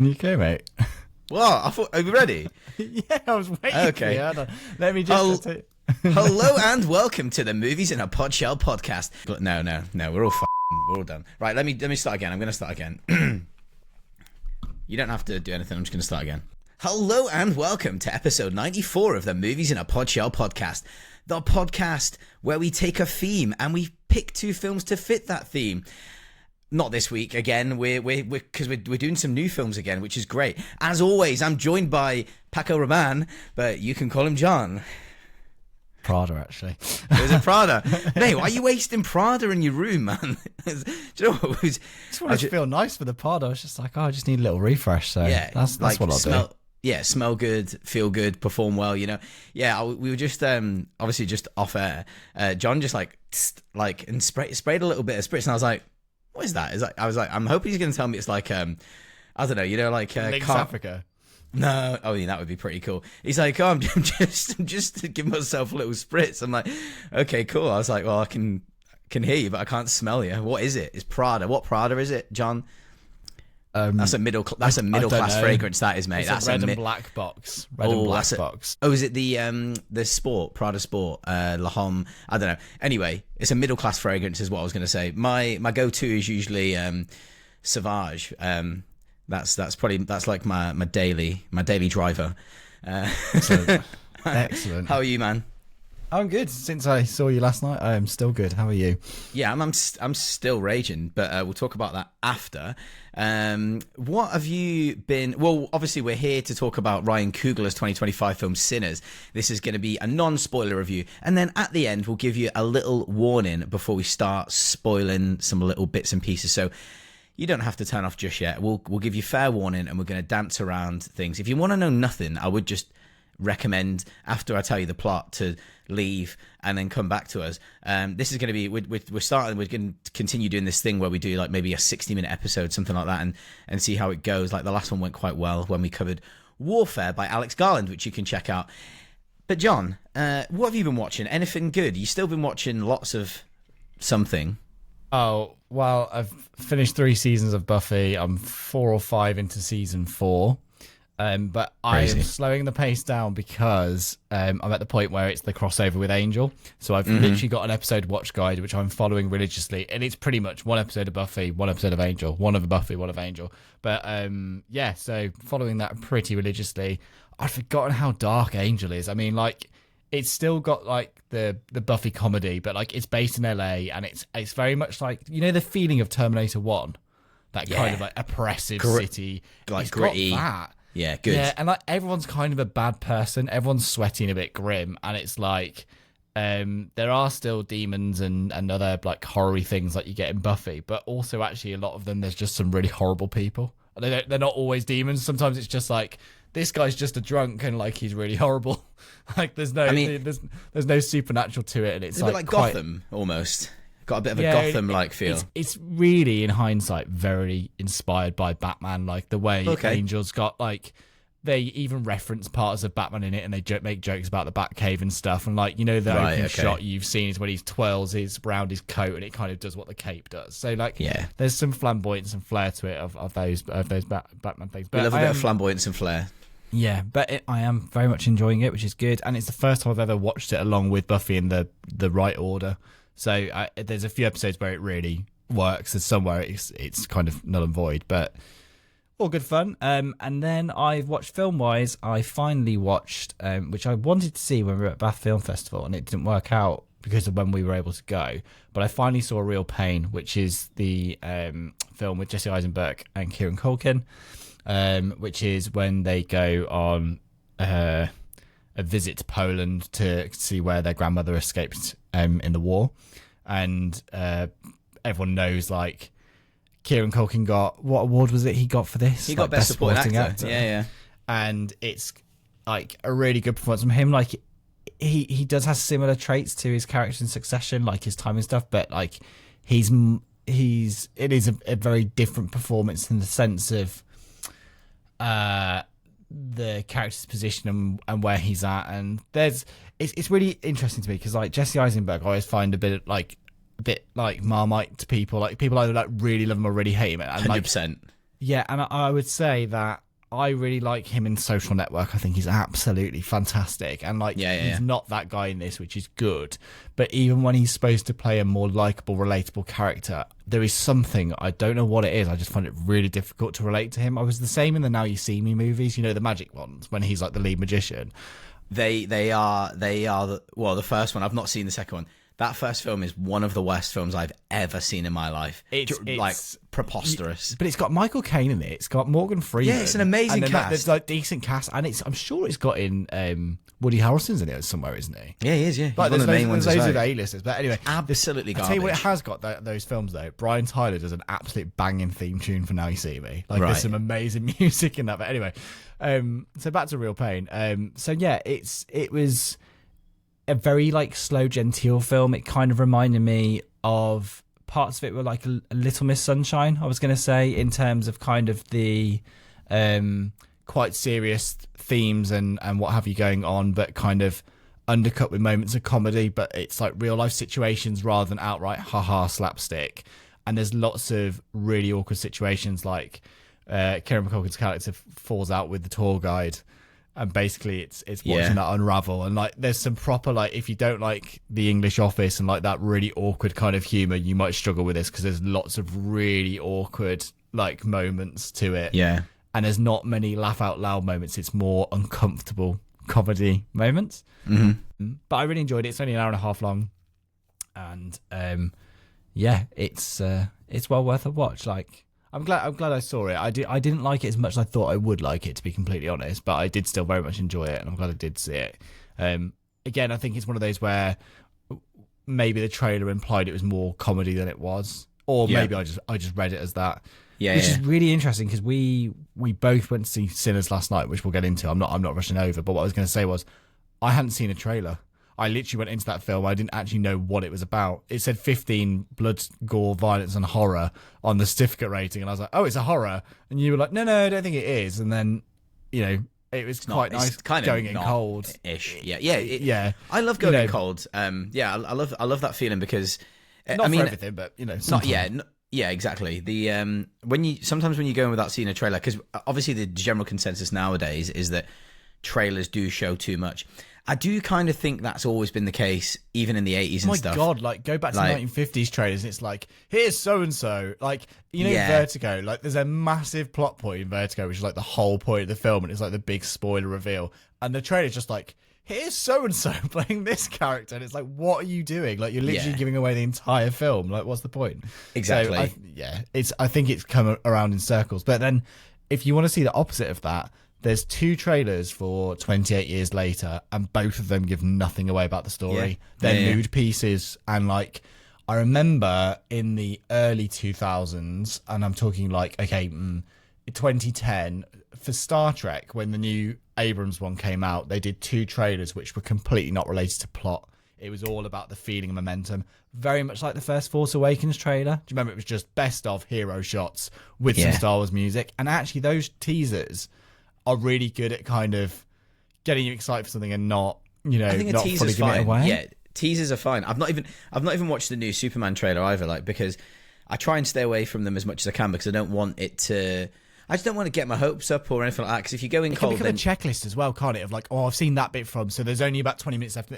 Okay, mate. What? Are you ready? Yeah, I was waiting. Okay. For you. Let me just. Hello and welcome to the Movies in a Podshell podcast. No, we're all done. Right, let me start again. I'm going to start again. You don't have to do anything. I'm just going to start again. Hello and welcome to episode 94 of the Movies in a Podshell podcast. The podcast where we take a theme and we pick two films to fit that theme. Not this week again. We're doing some new films again, which is great. As always, I'm joined by Paco Rabanne, but you can call him John. Prada, actually. It was a Prada. Mate, why are you wasting Prada in your room, man? Do you know what? Just wanted to feel nice for the pod. I was just like, I just need a little refresh. So yeah, that's what I'll do. Yeah, smell good, feel good, perform well, you know. Yeah, we were just obviously just off air. John just and sprayed a little bit of spritz, and I was like, what is that? I was like, I'm hoping he's going to tell me it's like I don't know, you know, like Links Africa. No, I mean that would be pretty cool. He's like, oh, I'm just giving myself a little spritz. I'm like, okay, cool. I was like, well, I can hear you, but I can't smell you. What is it? It's Prada. What Prada is it, John? That's a middle class fragrance. That is, mate. It's that's a red and black box. Box. Oh, is it the sport Prada Sport? La Homme? I don't know. Anyway, it's a middle class fragrance, is what I was going to say. My go to is usually Sauvage. That's like my daily driver. Excellent. How are you, man? I'm good. Since I saw you last night, I am still good. How are you? Yeah, I'm still raging, but we'll talk about that after. What have you been? Well, obviously we're here to talk about Ryan Coogler's 2025 film Sinners. This is going to be a non-spoiler review, and then at the end we'll give you a little warning before we start spoiling some little bits and pieces. So you don't have to turn off just yet. We'll give you fair warning, and we're going to dance around things. If you want to know nothing, I would just recommend, after I tell you the plot, to leave and then come back to us. This is going to be, we're going to continue doing this thing where we do like maybe a 60-minute episode, something like that, and see how it goes. Like the last one went quite well when we covered Warfare by Alex Garland, which you can check out. But John, what have you been watching? Anything good? You still been watching lots of something? Oh, well, I've finished 3 seasons of Buffy. I'm 4 or 5 into season 4. But Crazy. I am slowing the pace down because I'm at the point where it's the crossover with Angel. So I've literally got an episode watch guide, which I'm following religiously. And it's pretty much 1 episode of Buffy, 1 episode of Angel, 1 of Buffy, 1 of Angel. But yeah, so following that pretty religiously. I've forgotten how dark Angel is. I mean, like, it's still got like the Buffy comedy, but like it's based in LA, and it's very much like, you know, the feeling of Terminator 1, that kind of like oppressive city, like it's gritty. got that. Yeah, good. Yeah, and like everyone's kind of a bad person. Everyone's sweaty and a bit grim, and it's like there are still demons and other like horror-y things like you get in Buffy, but also actually a lot of them there's just some really horrible people. They're not always demons. Sometimes it's just like, this guy's just a drunk and like he's really horrible. Like there's no supernatural to it, and it's a bit like Gotham almost. Got a bit of a Gotham-like feel. It's really, in hindsight, very inspired by Batman. Like the way Angel's got, like, they even reference parts of Batman in it, and they make jokes about the Batcave and stuff. And like, you know, the opening shot you've seen is when he twirls around his coat, and it kind of does what the cape does. So like, there's some flamboyance and flair to it of those Batman things. But we love a bit of flamboyance and flair. Yeah, but I am very much enjoying it, which is good. And it's the first time I've ever watched it along with Buffy in the right order. So there's a few episodes where it really works. There's somewhere it's kind of null and void, but all good fun. And then I've watched film-wise. I finally watched, which I wanted to see when we were at Bath Film Festival, and it didn't work out because of when we were able to go. But I finally saw Real Pain, which is the film with Jesse Eisenberg and Kieran Culkin, which is when they go on a visit to Poland to see where their grandmother escaped in the war. And everyone knows, like, Kieran Culkin got, what award was it he got for this? He got Best Supporting Actor. Yeah. And it's like a really good performance from him. Like, he does have similar traits to his character in Succession, like his time and stuff, but like it is a very different performance in the sense of the character's position and where he's at. And it's really interesting to me because like Jesse Eisenberg I always find a bit like Marmite to people. Like people either like really love him or really hate him. And 100%. Yeah, and I would say that I really like him in Social Network. I think he's absolutely fantastic. And he's not that guy in this, which is good. But even when he's supposed to play a more likable, relatable character, there is something, I don't know what it is, I just find it really difficult to relate to him. I was the same in the Now You See Me movies, the magic ones, when he's like the lead magician. They are the first one. I've not seen the second one. That first film is one of the worst films I've ever seen in my life. It's like preposterous. But it's got Michael Caine in it. It's got Morgan Freeman. Yeah, it's an amazing cast. There's like decent cast, and I'm sure it's got in Woody Harrelson's in it somewhere, isn't he? Yeah, he is. Yeah, like, there's loads of A-listers. But anyway, absolutely garbage. I'll tell you what, it has got those films though. Brian Tyler does an absolute banging theme tune for Now You See Me. There's some amazing music in that. But anyway, so back to Real Pain. So yeah, it was a very slow, genteel film. It kind of reminded me of parts of it were like a Little Miss Sunshine, I was going to say, in terms of kind of the quite serious themes and what have you going on, but kind of undercut with moments of comedy. But it's like real life situations rather than outright haha slapstick. And there's lots of really awkward situations, like Kieran McCulkin's character falls out with the tour guide. And basically, it's watching that unravel, and there's some proper if you don't like The English Office and that really awkward kind of humor, you might struggle with this because there's lots of really awkward moments to it. Yeah, and there's not many laugh out loud moments. It's more uncomfortable comedy moments. Mm-hmm. But I really enjoyed it. It's only an hour and a half long, and it's well worth a watch. I'm glad I saw it. I didn't like it as much as I thought I would like it, to be completely honest, but I did still very much enjoy it, and I'm glad I did see it. Again, I think it's one of those where maybe the trailer implied it was more comedy than it was, or maybe I just read it as that. Yeah, which is really interesting because we both went to see Sinners last night, which we'll get into. I'm not rushing over, but what I was going to say was I hadn't seen a trailer. I literally went into that film. I didn't actually know what it was about. It said 15 blood, gore, violence, and horror on the certificate rating, and I was like, "Oh, it's a horror." And you were like, "No, I don't think it is." And then, it was quite nice kind of going in cold. Ish. Yeah. I love going in cold. I love that feeling because not for everything, but not. Yeah, exactly. The sometimes when you go in without seeing a trailer, because obviously the general consensus nowadays is that trailers do show too much. I do kind of think that's always been the case, even in the 80s and stuff. Oh my God, go back to 1950s trailers, and it's here's so-and-so. Vertigo, there's a massive plot point in Vertigo, which is the whole point of the film, and it's the big spoiler reveal. And the trailer's just here's so-and-so playing this character, and it's what are you doing? You're literally giving away the entire film. What's the point? Exactly. So I think it's come around in circles. But then, if you want to see the opposite of that, there's two trailers for 28 Years Later, and both of them give nothing away about the story. They're mood pieces, and I remember in the early 2000s, and I'm talking 2010, for Star Trek, when the new Abrams one came out, they did two trailers which were completely not related to plot. It was all about the feeling and momentum, very much like the first Force Awakens trailer. Do you remember? It was just best of hero shots with some Star Wars music, and actually those teasers are really good at kind of getting you excited for something and not, I think not fully giving it away. Yeah, teasers are fine. I've not even watched the new Superman trailer either, because I try and stay away from them as much as I can because I don't want it to. I just don't want to get my hopes up or anything like that. Because if you go in cold, it can become a checklist as well, can't it? Of I've seen that bit from, so there's only about 20 minutes left.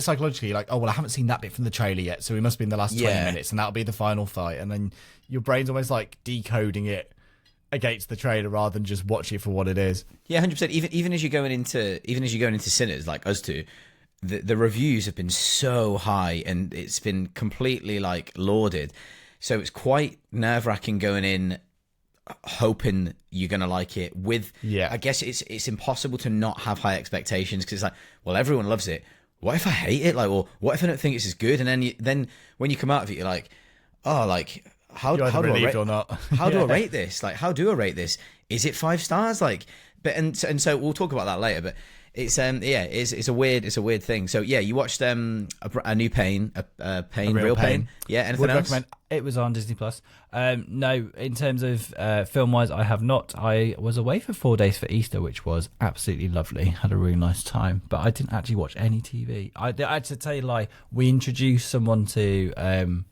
Psychologically, I haven't seen that bit from the trailer yet, so we must be in the last 20 minutes, and that'll be the final fight. And then your brain's almost decoding it against the trailer rather than just watch it for what it is. Yeah, 100%. Even as you're going into Sinners, like us two, the reviews have been so high and it's been completely lauded. So it's quite nerve-wracking going in hoping you're going to like it I guess it's impossible to not have high expectations because it's everyone loves it. What if I hate it? Or what if I don't think it's as good? And then when you come out of it, you're how do I rate or not? How do I rate this? How do I rate this? Is it 5 stars? And so we'll talk about that later. But it's it's a weird thing. So you watched a new Pain, Real Pain. Yeah, anything Would else? Recommend. It was on Disney Plus. No, in terms of film wise, I have not. I was away for 4 days for Easter, which was absolutely lovely. Had a really nice time, but I didn't actually watch any TV. I had to tell you, we introduced someone to.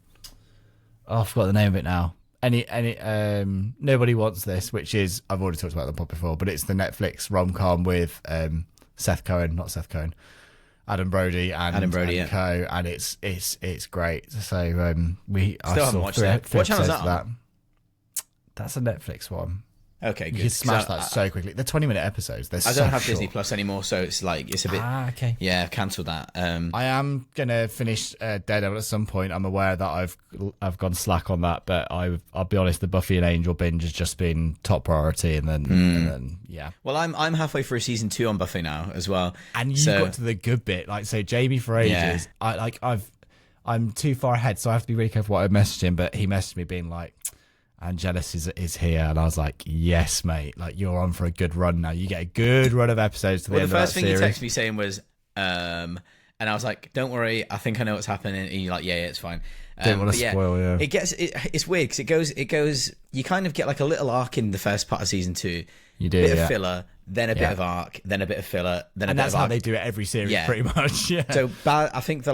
I forgot the name of it now. Nobody Wants This, which is, I've already talked about the pod before, but it's the Netflix rom-com with Adam Brody and co, and it's great. So I haven't watched that. What channel is that? That's a Netflix one. Okay, good. You can smash that so quickly. They're 20-minute episodes. I don't have Disney Plus anymore, so it's a bit. Okay. Yeah, I've cancelled that. I am gonna finish Daredevil at some point. I'm aware that I've gone slack on that, but I'll be honest. The Buffy and Angel binge has just been top priority, and then yeah. Well, I'm halfway through season 2 on Buffy now as well, and you got to the good bit. Like, so Jamie for ages. Yeah. I'm too far ahead, so I have to be really careful what I messaged him. But he messaged me being like, Angelus is here, and I was like, yes, mate, like, you're on for a good run now. You get a good run of episodes to the end of that series. The first thing you texted me saying was and I was like, don't worry, I think I know what's happening, and you're like, yeah, it's fine. Didn't want to spoil. It's weird because it goes you kind of get like a little arc in the first part of season 2. You do, a bit of filler, then a bit of arc, then a bit of filler, then a bit of arc. And that's how they do it every series, pretty much. Yeah. So I think the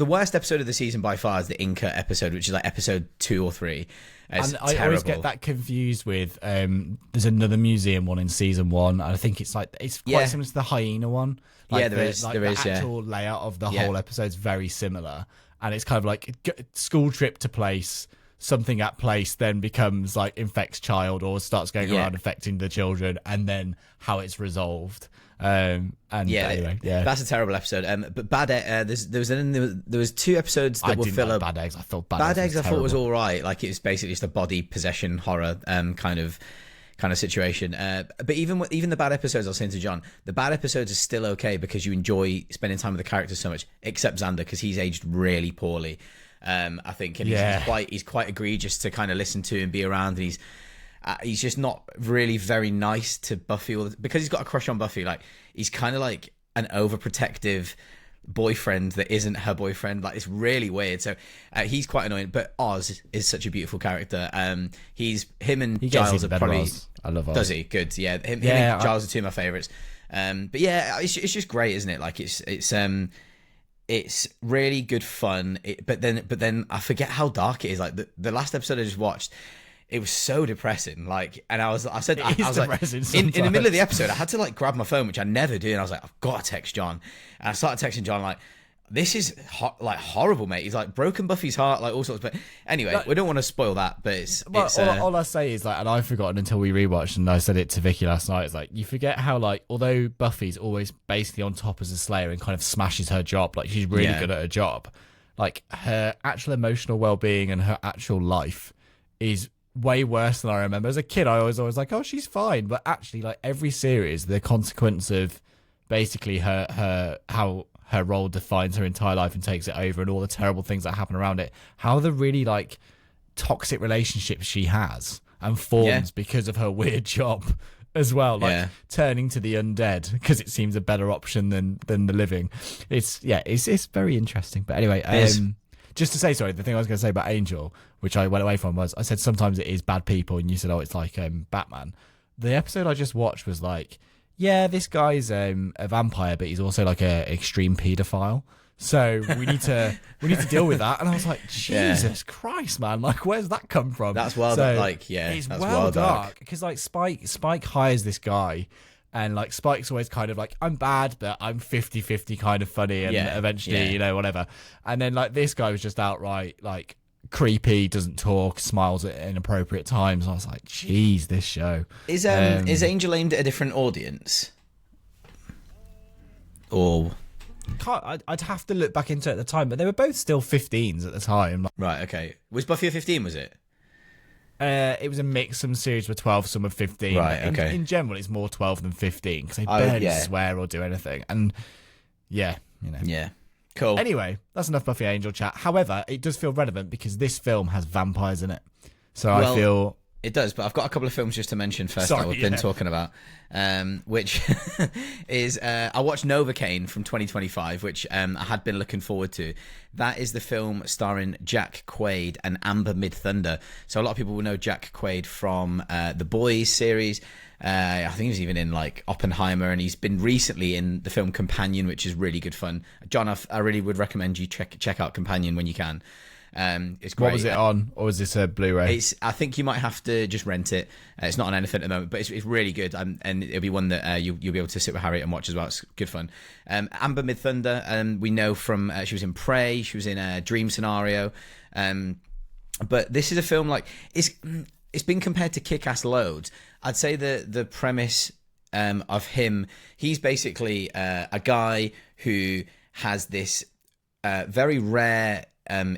worst episode of the season by far is the Inca episode, which is like episode 2 or 3. It's terrible. I always get that confused with there's another museum one in season 1, and I think it's quite similar to the hyena one. Like there is. The actual layout of the whole episode is very similar, and it's kind of like school trip to place. Something at place then becomes like infects child or starts going around affecting the children, and then how it's resolved. Anyway, that's a terrible episode. But there was 2 episodes that were filler. Bad Eggs. I thought Bad Eggs. I thought was all right. Like, it was basically just a body possession horror kind of situation. But even the bad episodes, I was saying to John, the bad episodes are still okay because you enjoy spending time with the characters so much. Except Xander, because he's aged really poorly. I think, and he's quite egregious to kind of listen to and be around, and he's just not really very nice to Buffy, because he's got a crush on Buffy. Like, he's kind of like an overprotective boyfriend that isn't her boyfriend. Like, it's really weird. So he's quite annoying. But Oz is such a beautiful character. Him and Giles are probably. Oz. I love Oz. Does he? Good. Yeah. Him and Giles are 2 of my favorites. But yeah, it's just great, isn't it? Like, it's really good fun, but then I forget how dark it is. Like, the last episode I just watched, it was so depressing. Like, and I was like, in the middle of the episode, I had to like grab my phone, which I never do, and I was like, I've got to text John, and I started texting John like, this is horrible, mate. He's like broken Buffy's heart, like all sorts. But anyway, we don't want to spoil that. But all I say is, like, and I've forgotten until we rewatched, and I said it to Vicky last night. It's like, you forget how, like, although Buffy's always basically on top as a Slayer and kind of smashes her job, like, she's really good at her job. Like, her actual emotional well-being and her actual life is way worse than I remember. As a kid, I was always like, oh, she's fine. But actually, like, every series, the consequence of basically how her role defines her entire life and takes it over, and all the terrible things that happen around it, how the really like toxic relationships she has and forms because of her weird job as well, like turning to the undead because it seems a better option than the living. It's very interesting. But anyway, just to say, sorry, the thing I was going to say about Angel, which I went away from, was I said sometimes it is bad people, and you said, oh, it's like Batman. The episode I just watched was like, yeah, this guy's a vampire, but he's also like a extreme paedophile. So we need to deal with that. And I was like, Jesus Christ, man! Like, where's that come from? That's wild. It's well dark because like Spike hires this guy, and like Spike's always kind of like, I'm bad, but I'm 50-50 kind of funny, and eventually, whatever. And then like this guy was just outright like creepy, doesn't talk, smiles at inappropriate times. I was like, geez, this show is Angel aimed at a different audience, or I'd have to look back into it at the time, but they were both still 15s at the time. Right, okay. Was Buffy a 15? Was it? It was a mix. Some series were 12, some were 15. Right, okay. In general, it's more 12 than 15 because they barely swear or do anything. And yeah. Cool. Anyway, that's enough Buffy Angel chat. However, it does feel relevant because this film has vampires in it. So I feel... It does, but I've got a couple of films just to mention first that we've been talking about, which is... I watched Novocaine from 2025, which I had been looking forward to. That is the film starring Jack Quaid and Amber Midthunder. So a lot of people will know Jack Quaid from the Boys series. I think he was even in like Oppenheimer, and he's been recently in the film Companion, which is really good fun. John, I really would recommend you check out Companion when you can. It's great. What was it on, or was this a Blu-ray? I think you might have to just rent it. It's not on anything at the moment, but it's really good, and it'll be one that you'll be able to sit with Harriet and watch as well. It's good fun. Amber Midthunder, we know from she was in Prey, she was in a Dream Scenario, but this is a film like it's been compared to Kick-Ass loads. I'd say the premise of him, he's basically a guy who has this very rare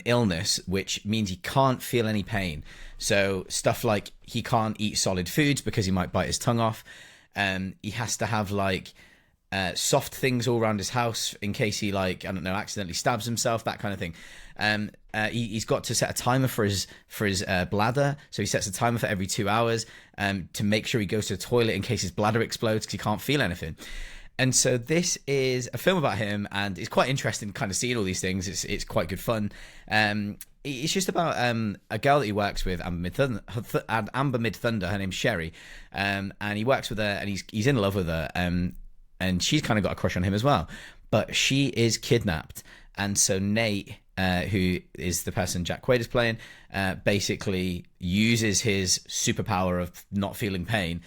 illness, which means he can't feel any pain. So stuff like he can't eat solid foods because he might bite his tongue off. He has to have like soft things all around his house in case he, like, I don't know, accidentally stabs himself, that kind of thing. He's got to set a timer for his bladder, so he sets a timer for every 2 hours to make sure he goes to the toilet in case his bladder explodes because he can't feel anything. And so this is a film about him, and it's quite interesting kind of seeing all these things. It's quite good fun. It's just about a girl that he works with, Amber Midthunder. Her name's Sherry, and he works with her, and he's in love with her, and she's kind of got a crush on him as well. But she is kidnapped, and so Nate, who is the person Jack Quaid is playing, basically uses his superpower of not feeling pain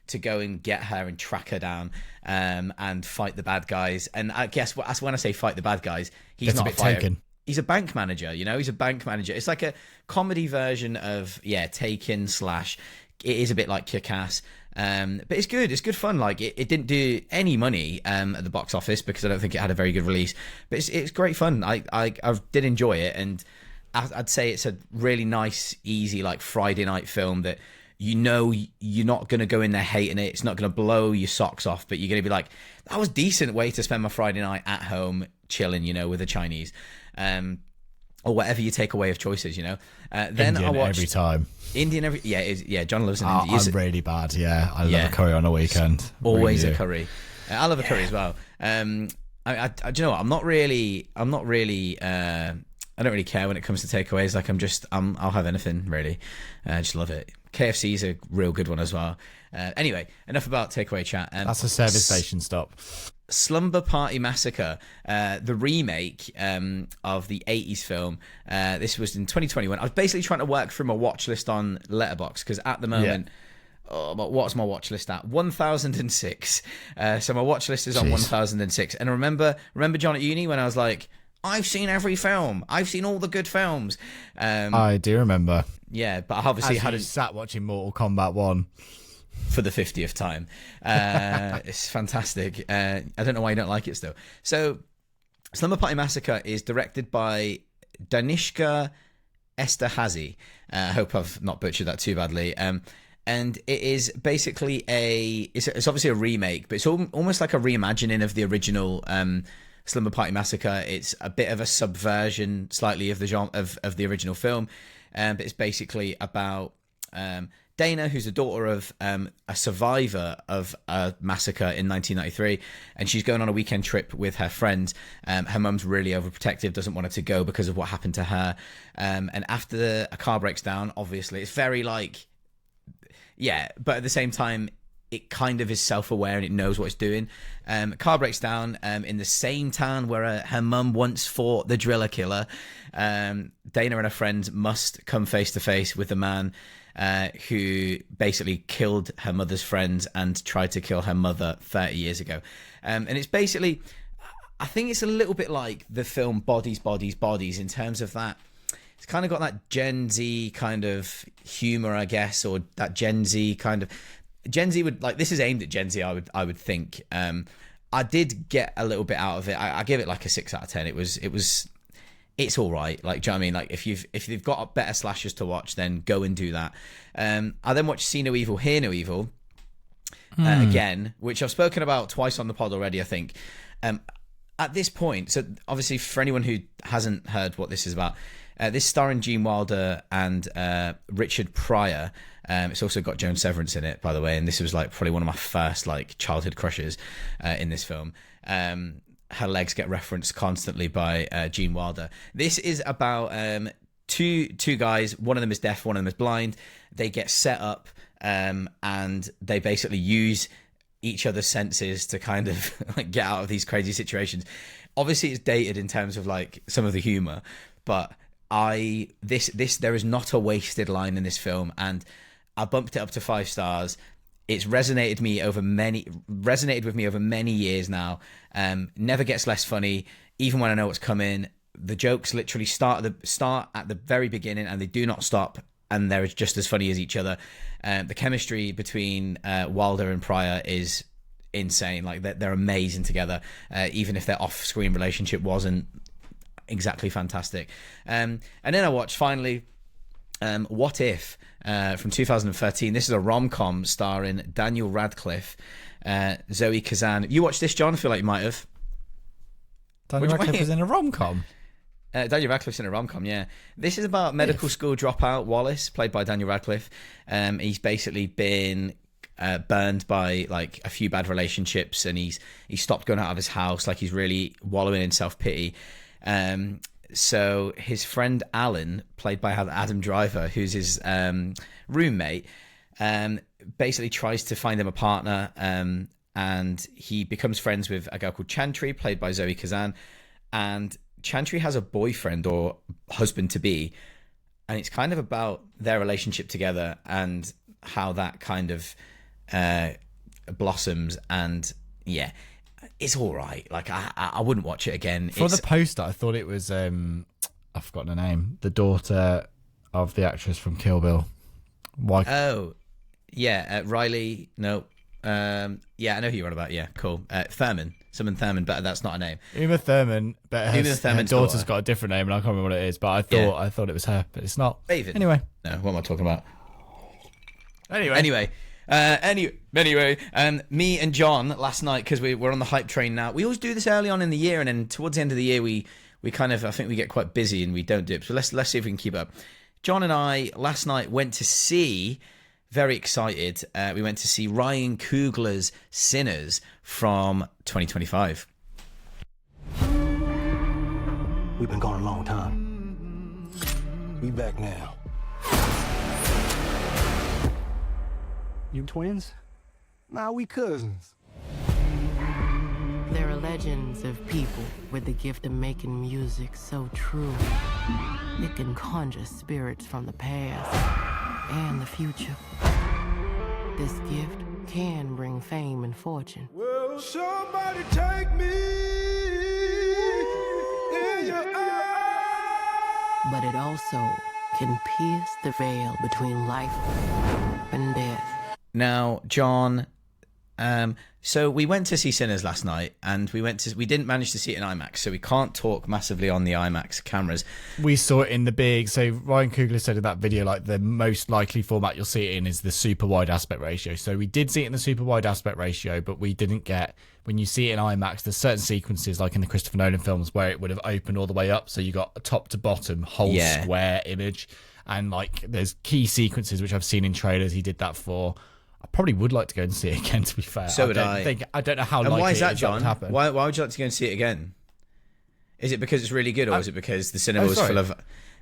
to go and get her and track her down, and fight the bad guys. And I guess when I say fight the bad guys, he's not a fighter. Taken. He's a bank manager, he's a bank manager. It's like a comedy version of, Taken / it is a bit like Kick-Ass. But it's good. It's good fun. Like it didn't do any money at the box office because I don't think it had a very good release. But it's great fun. I did enjoy it, and I'd say it's a really nice, easy, like Friday night film that you're not going to go in there hating it. It's not going to blow your socks off, but you're going to be like, that was a decent way to spend my Friday night at home chilling, with the Chinese. Or whatever your takeaway of choices, then Indian I watched every time. Indian every John loves an Indian. I'm really bad. I love a curry on a weekend. Always really a curry. I love a curry as well. I do you know what? I don't really care when it comes to takeaways. Like I'll have anything really. I just love it. KFC's a real good one as well. Anyway, enough about takeaway chat. That's a service station stop. Slumber Party Massacre, the remake of the 80s film. This was in 2021. I was basically trying to work through my watch list on Letterboxd because at the moment, but what's my watch list at? 1006. So my watch list is on 1006. And I remember John at uni when I was like, I've seen every film. I've seen all the good films. I do remember. Yeah, but I obviously hadn't sat watching Mortal Kombat 1. For the 50th time. It's fantastic. I don't know why you don't like it still. So, Slumber Party Massacre is directed by Danishka Esterhazy. I hope I've not butchered that too badly. And it is basically it's obviously a remake, but it's almost like a reimagining of the original Slumber Party Massacre. It's a bit of a subversion slightly of the genre of the original film. But it's basically about Dana, who's the daughter of a survivor of a massacre in 1993, and she's going on a weekend trip with her friends. Her mum's really overprotective, doesn't want her to go because of what happened to her. And after a car breaks down, obviously, it's very like, but at the same time, it kind of is self-aware and it knows what it's doing. Car breaks down in the same town where her mum once fought the driller killer. Dana and her friends must come face to face with the man who basically killed her mother's friends and tried to kill her mother 30 years ago. And it's basically, I think it's a little bit like the film Bodies, Bodies, Bodies in terms of that. It's kind of got that Gen Z kind of humor, I guess, or that Gen Z kind of... Gen Z would, like, this is aimed at Gen Z, I would think. I did get a little bit out of it. I give it like a 6 out of 10. It's all right. Like, do you know what I mean? Like, if they've got better slashers to watch, then go and do that. I then watched See No Evil, Hear No Evil again, which I've spoken about twice on the pod already, I think. At this point, so obviously for anyone who hasn't heard what this is about, this starring Gene Wilder and Richard Pryor. It's also got Joan Severance in it, by the way, and this was like probably one of my first like childhood crushes in this film. Her legs get referenced constantly by Gene Wilder. This is about two guys. One of them is deaf, one of them is blind. They get set up and they basically use each other's senses to kind of like get out of these crazy situations. Obviously, it's dated in terms of like some of the humor, but There is not a wasted line in this film, and I bumped it up to 5 stars. It's resonated with me over many years now. Never gets less funny, even when I know what's coming. The jokes literally start at the very beginning, and they do not stop, and they're just as funny as each other. The chemistry between Wilder and Pryor is insane. Like, they're amazing together, even if their off-screen relationship wasn't exactly fantastic. And then I watched finally What If from 2013. This is a rom-com starring Daniel Radcliffe, Zoe Kazan. You watched this, John? I feel like you might have. Daniel Radcliffe is in a rom-com? Daniel Radcliffe's in a rom-com, yeah. This is about medical school dropout Wallace, played by Daniel Radcliffe. He's basically been burned by like a few bad relationships, and he's stopped going out of his house. Like, he's really wallowing in self-pity. So his friend Alan, played by Adam Driver, who's his roommate, basically tries to find him a partner, and he becomes friends with a girl called Chantry, played by Zoe Kazan. And Chantry has a boyfriend or husband-to-be, and it's kind of about their relationship together and how that kind of blossoms. And yeah, it's all right. Like, I wouldn't watch it again. For the poster, I thought it was I've forgotten her name, the daughter of the actress from Kill Bill. Why? Oh, yeah, Riley. No, yeah, I know who you're on about. Yeah, cool. Thurman. Someone Thurman, but that's not a name. Uma Thurman, but her daughter's got a different name, and I can't remember what it is. But I thought it was her, but it's not. David. Anyway, no, what am I talking about? Anyway, me and John last night, because we're on the hype train now. We always do this early on in the year, and then towards the end of the year, we kind of, I think we get quite busy and we don't do it. So let's see if we can keep up. John and I last night went to see. Very excited. We went to see Ryan Coogler's Sinners from 2025. We've been gone a long time. We back now. You twins? Nah, we cousins. There are legends of people with the gift of making music so true. It can conjure spirits from the past and the future. This gift can bring fame and fortune. Will somebody take me in your eyes? But it also can pierce the veil between life and death. Now, John, so we went to see Sinners last night, and we didn't manage to see it in IMAX, so we can't talk massively on the IMAX cameras. We saw it in the big. So Ryan Coogler said in that video, like, the most likely format you'll see it in is the super wide aspect ratio. So we did see it in the super wide aspect ratio, but we didn't get, when you see it in IMAX, there's certain sequences like in the Christopher Nolan films where it would have opened all the way up, so you got a top to bottom whole square image, and like there's key sequences which I've seen in trailers he did that for. I probably would like to go and see it again, to be fair. So would I. I don't know how and likely why is that, it is John? to happen. Why would you like to go and see it again? Is it because it's really good, or is it because the cinema was full of?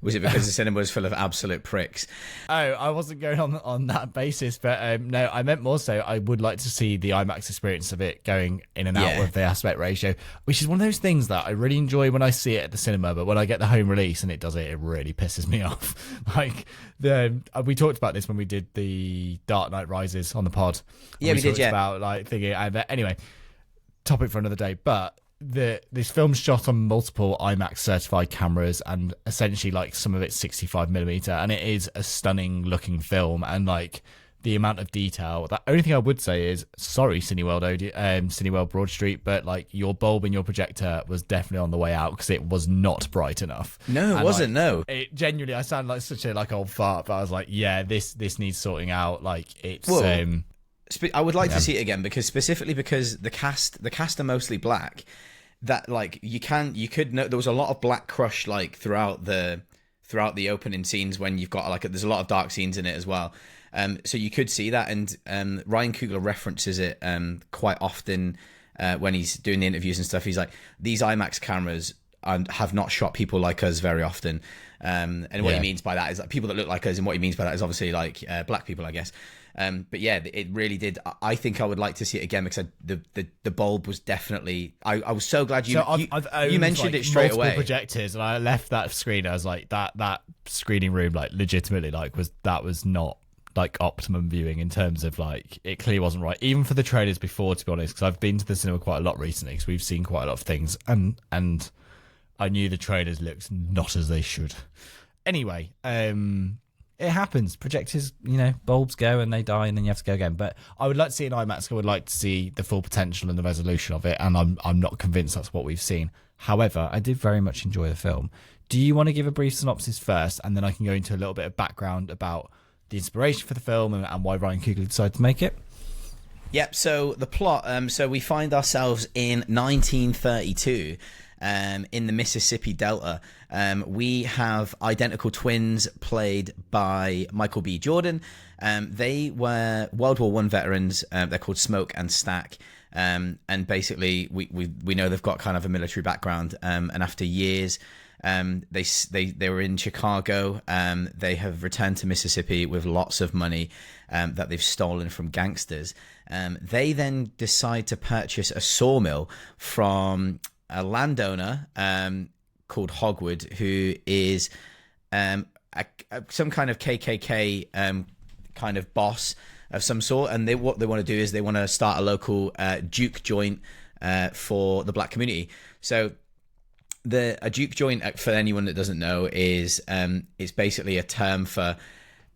Was it because the cinema was full of absolute pricks? Oh, I wasn't going on that basis, but no, I meant more so I would like to see the IMAX experience of it going in and out with the aspect ratio, which is one of those things that I really enjoy when I see it at the cinema, but when I get the home release and it does it, it really pisses me off. Like, we talked about this when we did the Dark Knight Rises on the pod. Yeah, we did, about like thinking, anyway, topic for another day, but this film's shot on multiple IMAX certified cameras, and essentially like some of it's 65mm, and it is a stunning looking film, and like the amount of detail. The only thing I would say is, sorry, Cineworld Broad Street, but like your bulb in your projector was definitely on the way out because it was not bright enough. No, it wasn't. No, it genuinely. I sound like such a old fart, but I was like, yeah, this needs sorting out. Like, it's. I would like to see it again, because the cast are mostly black. That like you could know there was a lot of black crush like throughout the opening scenes, when you've got like there's a lot of dark scenes in it as well. So you could see that, and Ryan Coogler references it quite often when he's doing the interviews and stuff. He's like, these IMAX cameras have not shot people like us very often. And what Yeah. he means by that is like people that look like us, and what he means by that is obviously like black people, I guess. But yeah, it really did. I think I would like to see it again because the bulb was definitely. I was so glad you you mentioned it straight away. Projectors, and I left that screen. I was like, that screening room, like legitimately, like was not like optimum viewing in terms of like it clearly wasn't right, even for the trailers before, to be honest. Because I've been to the cinema quite a lot recently, because we've seen quite a lot of things, and I knew the trailers looked not as they should. Anyway, it happens. Projectors, bulbs go and they die, and then you have to go again. But I would like to see an IMAX. I would like to see the full potential and the resolution of it, and I'm not convinced that's what we've seen. However, I did very much enjoy the film. Do you want to give a brief synopsis first, and then I can go into a little bit of background about the inspiration for the film and why Ryan Coogler decided to make it? Yep. So the plot. So we find ourselves in 1932. In the Mississippi Delta. We have identical twins played by Michael B. Jordan. They were World War I veterans. They're called Smoke and Stack. And basically, we know they've got kind of a military background. And after years, they were in Chicago. They have returned to Mississippi with lots of money that they've stolen from gangsters. They then decide to purchase a sawmill from a landowner called Hogwood, who is some kind of KKK kind of boss of some sort. And what they want to do is they want to start a local juke joint for the black community. So a juke joint, for anyone that doesn't know, is basically a term for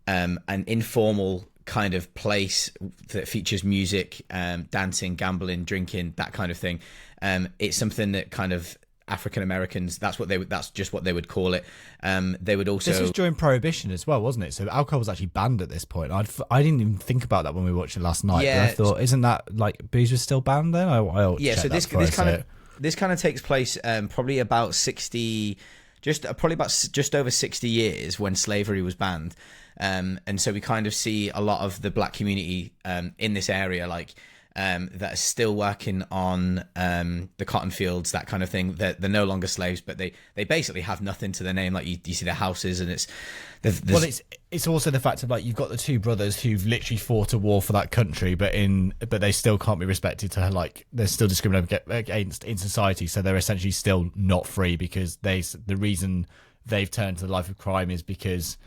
an informal kind of place that features music, dancing, gambling, drinking, that kind of thing. It's something that kind of African Americans, that's just what they would call it. They would also. This was during Prohibition as well, wasn't it? So alcohol was actually banned at this point. I didn't even think about that when we watched it last night. Yeah, but I thought, isn't that like booze was still banned then? Yeah. So this kind of takes place probably about 60, just over 60 years when slavery was banned. And so we kind of see a lot of the black community in this area, like that are still working on the cotton fields, that kind of thing. They're no longer slaves, but they basically have nothing to their name. Like you see their houses, and it's also the fact of like you've got the two brothers who've literally fought a war for that country, but they still can't be respected. To like they're still discriminated against in society, so they're essentially still not free because the reason they've turned to the life of crime is because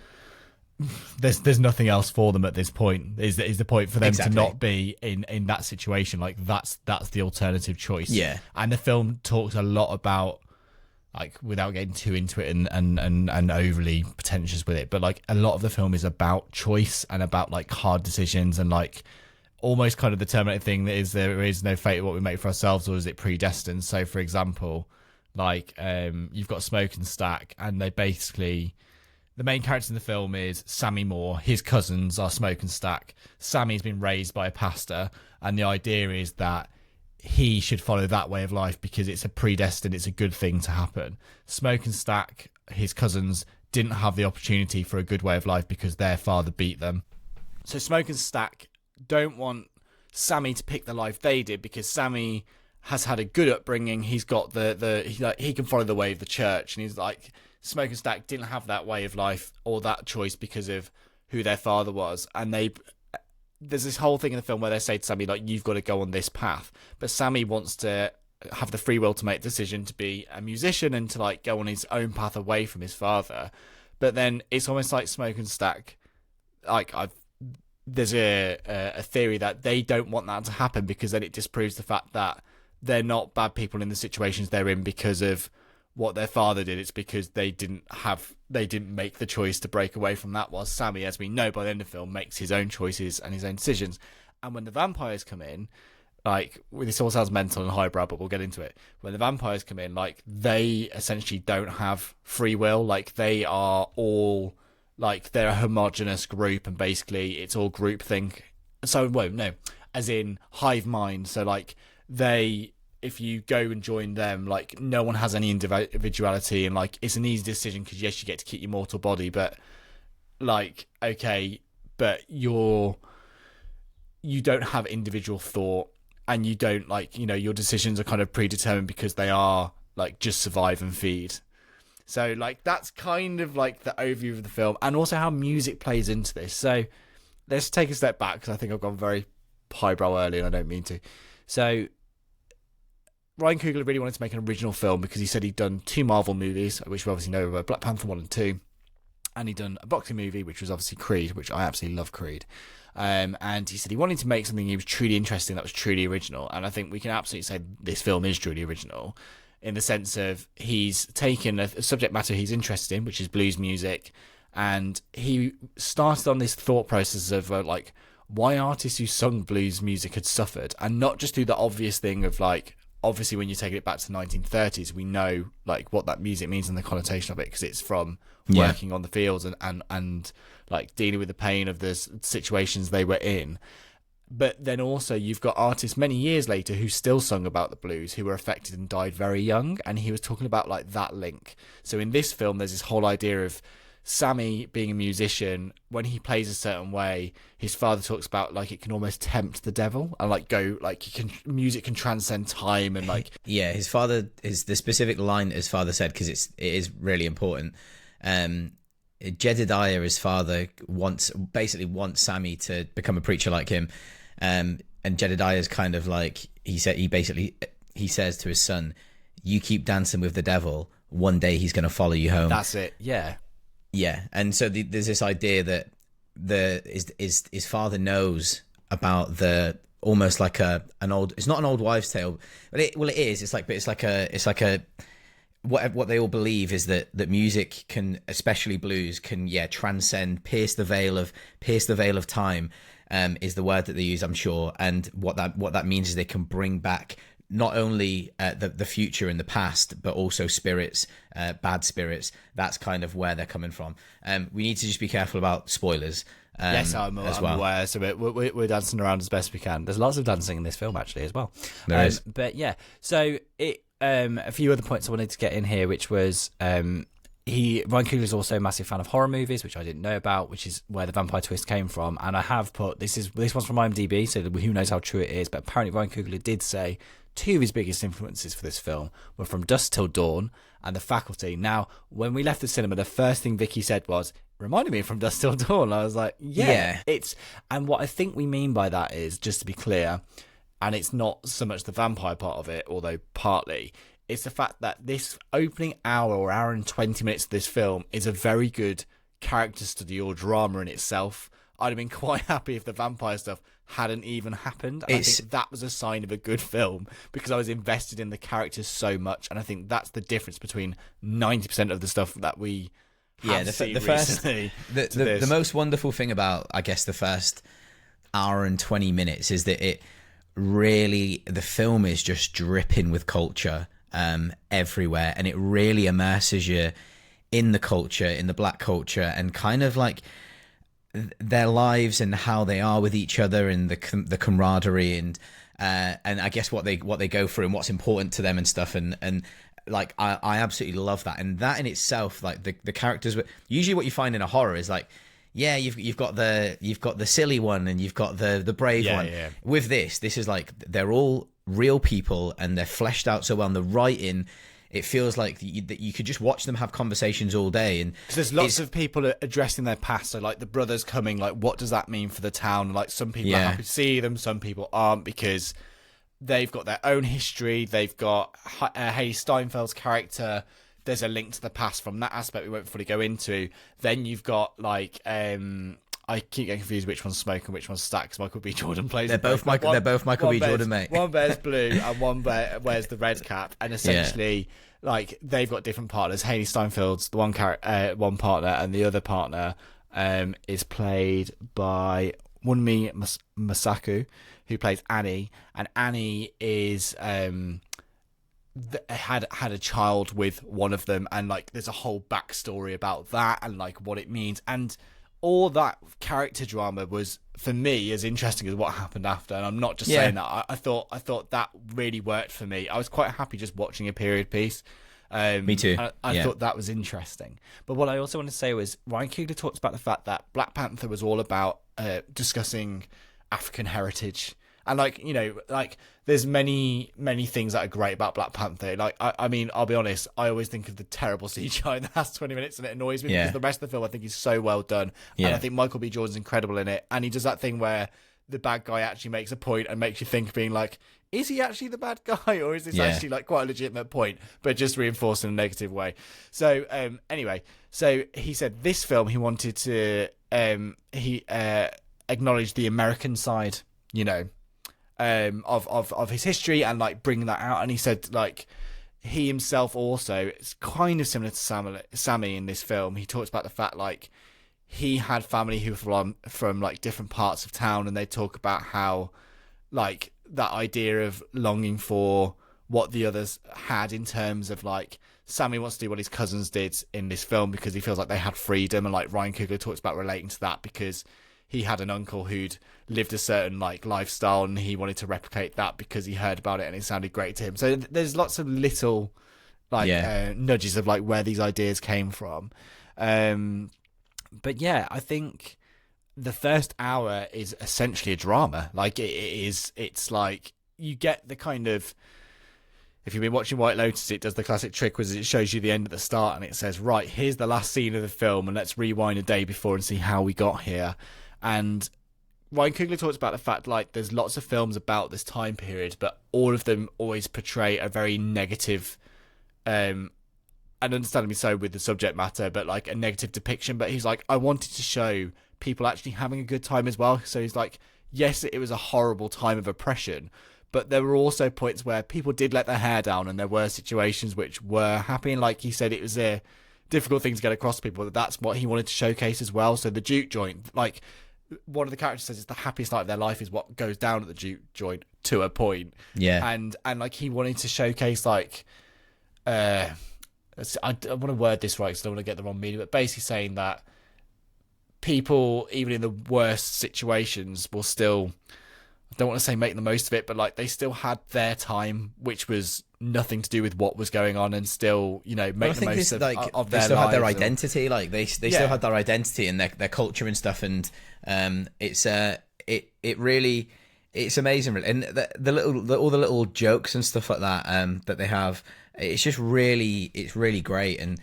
there's nothing else for them at this point. Is the point for them to not be in that situation? Like that's the alternative choice. Yeah. And the film talks a lot about, like, without getting too into it and overly pretentious with it, but like a lot of the film is about choice and about like hard decisions and like almost kind of the Terminator thing that is there is no fate of what we make for ourselves, or is it predestined? So for example, like you've got Smoke and Stack, and they basically. The main character in the film is Sammy Moore. His cousins are Smoke and Stack. Sammy's been raised by a pastor, and the idea is that he should follow that way of life because it's a good thing to happen. Smoke and Stack, his cousins, didn't have the opportunity for a good way of life because their father beat them. So Smoke and Stack don't want Sammy to pick the life they did because Sammy has had a good upbringing. He's got he can follow the way of the church, and he's like... Smoke and Stack didn't have that way of life or that choice because of who their father was. And there's this whole thing in the film where they say to Sammy, like, you've got to go on this path. But Sammy wants to have the free will to make a decision to be a musician and to, like, go on his own path away from his father. But then it's almost like Smoke and Stack, like, there's a theory that they don't want that to happen because then it disproves the fact that they're not bad people in the situations they're in because of what their father did. It's because they didn't make the choice to break away from that, while Sammy, as we know by the end of the film, makes his own choices and his own decisions. And when the vampires come in, like, this all sounds mental and highbrow, but we'll get into it. When the vampires come in, like, they essentially don't have free will. Like, they are all, like, they're a homogenous group, and basically it's all groupthink. So, well, no, as in hive mind. So, like, if you go and join them, like, no one has any individuality, and like it's an easy decision because yes, you get to keep your mortal body, but like, okay, but you don't have individual thought, and you don't, like, your decisions are kind of predetermined because they are like just survive and feed. So like that's kind of like the overview of the film, and also how music plays into this. So let's take a step back, because I think I've gone very highbrow early and I don't mean to. So Ryan Coogler really wanted to make an original film because he said he'd done 2 Marvel movies, which we obviously know were Black Panther 1 and 2, and he'd done a boxing movie, which was obviously Creed, which I absolutely love Creed. And he said he wanted to make something he was truly interesting, that was truly original, and I think we can absolutely say this film is truly original in the sense of he's taken a subject matter he's interested in, which is blues music, and he started on this thought process of like why artists who sung blues music had suffered, and not just do the obvious thing of like, obviously when you're taking it back to the 1930s, we know like what that music means and the connotation of it, because it's from working on the fields and like dealing with the pain of the situations they were in. But then also you've got artists many years later who still sung about the blues, who were affected and died very young, and he was talking about like that link. So in this film there's this whole idea of Sammy being a musician. When he plays a certain way, his father talks about like it can almost tempt the devil, and like go like music can transcend time, and like his father is the specific line his father said, because it is really important. Jedediah, his father, wants Sammy to become a preacher like him, and Jedediah is kind of like he says to his son, "You keep dancing with the devil. One day he's going to follow you home." That's it. Yeah, and so there's this idea that his father knows about the almost like an old. It's not an old wives' tale, but it is. It's like a what they all believe is that music can, especially blues, can transcend, pierce the veil of time. Is the word that they use, I'm sure, and what that means is they can bring back not only the future and the past, but also spirits, bad spirits. That's kind of where they're coming from. We need to just be careful about spoilers. Yes, I'm aware. So we're dancing around as best we can. There's lots of dancing in this film actually as well. There is. But yeah, so it a few other points I wanted to get in here, which was Ryan Coogler is also a massive fan of horror movies, which I didn't know about, which is where the vampire twist came from. And I have put this one's from IMDb, so who knows how true it is. But apparently Ryan Coogler did say 2 of his biggest influences for this film were From Dusk Till Dawn and The Faculty. Now, when we left the cinema, the first thing Vicky said was, reminded me of From Dusk Till Dawn. I was like, yeah. And what I think we mean by that is, just to be clear, and it's not so much the vampire part of it, although partly, it's the fact that this opening hour or hour and 20 minutes of this film is a very good character study or drama in itself. I'd have been quite happy if the vampire stuff hadn't even happened. And I think that was a sign of a good film, because I was invested in the characters so much, and I think that's the difference between 90% of the stuff that we have seen recently. The most wonderful thing about, I guess, the first hour and 20 minutes is that the film is just dripping with culture everywhere, and it really immerses you in the culture, in the black culture, and kind of like their lives and how they are with each other, and the camaraderie, and I guess what they go through and what's important to them and stuff, and like I absolutely love that. And that in itself, like the characters, usually what you find in a horror is like, you've got the silly one and you've got the brave one. With this is like they're all real people and they're fleshed out so well, and the writing, it feels like that you could just watch them have conversations all day. And there's lots of people addressing their past. So like the brothers coming, like what does that mean for the town? Like some people are happy to see them, some people aren't, because they've got their own history. They've got Haley Steinfeld's character. There's a link to the past from that aspect we won't fully go into. Then you've got like I keep getting confused which one's Smoke and which one's Stack, because Michael B. Jordan plays. They're both Michael B. Jordan, mate. One bears blue and one wears the red cap, and essentially, like they've got different partners. Haley Steinfeld's the one partner, and the other partner is played by Wunmi Masaku, who plays Annie, and Annie is had a child with one of them, and like there's a whole backstory about that and like what it means, and all that character drama was for me as interesting as what happened after. And I'm not just saying that. I thought that really worked for me. I was quite happy just watching a period piece. Me too. I thought that was interesting. But what I also want to say was Ryan Coogler talks about the fact that Black Panther was all about discussing African heritage And like, you know, like there's many things that are great about Black Panther. Like I mean, I'll be honest, I always think of the terrible CGI in the last 20 minutes, and it annoys me because the rest of the film I think is so well done. And I think Michael B. Jordan's incredible in it, and he does that thing where the bad guy actually makes a point and makes you think, being like, is he actually the bad guy, or is this actually like quite a legitimate point, but just reinforced in a negative way? So anyway, so he said this film he wanted to acknowledge the American side, you know, of his history, and like bring that out. And he said like he himself also, it's kind of similar to Sammy in this film. He talks about the fact like he had family who were from like different parts of town, and they talk about how like that idea of longing for what the others had, in terms of like Sammy wants to do what his cousins did in this film because he feels like they had freedom, and like Ryan Coogler talks about relating to that because he had an uncle who'd lived a certain like lifestyle, and he wanted to replicate that because he heard about it and it sounded great to him. So there's lots of little like nudges of like where these ideas came from. But yeah, I think the first hour is essentially a drama. Like it's like you get the kind of, if you've been watching White Lotus, it does the classic trick, where it shows you the end at the start and it says, right, here's the last scene of the film, and let's rewind a day before and see how we got here. And Ryan Coogler talks about the fact like there's lots of films about this time period, but all of them always portray a very negative, and understandably so with the subject matter, but like a negative depiction. But he's like, I wanted to show people actually having a good time as well. So he's like, yes, it was a horrible time of oppression, but there were also points where people did let their hair down, and there were situations which were happy. And like he said, it was a difficult thing to get across to people, but that's what he wanted to showcase as well. So the juke joint, like one of the characters says, it's the happiest night of their life is what goes down at the juke joint, to a point. Yeah. And like he wanted to showcase like, I want to word this right because I don't want to get the wrong meaning, but basically saying that people, even in the worst situations, will still, I don't want to say make the most of it, but like they still had their time, which was nothing to do with what was going on, and still, you know, make the most of their lives. They still had their identity, like they still had their identity and their culture and stuff, and it's amazing, and all the little jokes and stuff like that that they have. It's just it's really great. And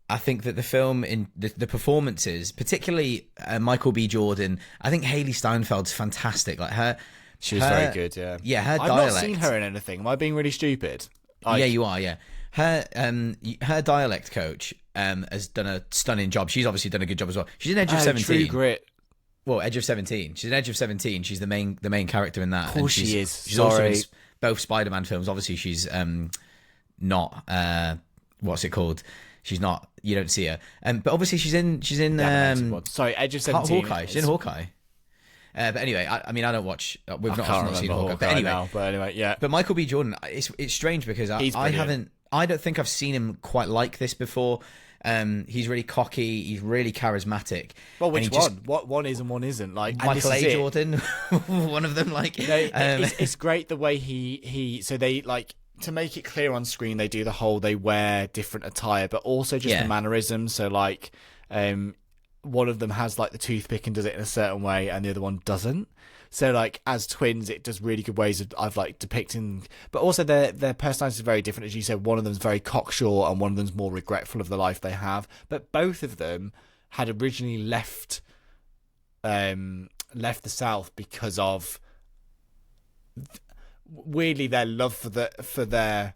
I think that the film, in the performances, particularly Michael B. Jordan, I think Haley Steinfeld's fantastic. Like she was very good. Yeah, yeah. Her I've dialect. not seen her in anything. Am I being really stupid? Yeah, you are. Yeah, her dialect coach has done a stunning job. She's obviously done a good job as well. She's in Edge of 17. True Grit. Well, Edge of 17. She's in Edge of 17. She's the main character in that. Of course she is. She's also in both Spider-Man films. Obviously, she's not what's it called? She's not. You don't see her. But obviously, she's in. Sorry, Edge of 17. Hawkeye. She's in Hawkeye. But anyway, I mean, I don't watch. We've not seen Hawkeye. But anyway, yeah. But Michael B. Jordan, it's strange because I don't think I've seen him quite like this before. He's really cocky. He's really charismatic. Well, which one? What one is and one isn't? Like Michael A. Jordan, one of them. Like, it's great the way he. So they like, to make it clear on screen, they do the whole, they wear different attire, but also just the mannerisms. So like, one of them has like the toothpick and does it in a certain way, and the other one doesn't. So like, as twins, it does really good ways of like depicting, but also their personalities are very different. As you said, one of them's very cocksure and one of them's more regretful of the life they have. But both of them had originally left the South because of weirdly their love for their.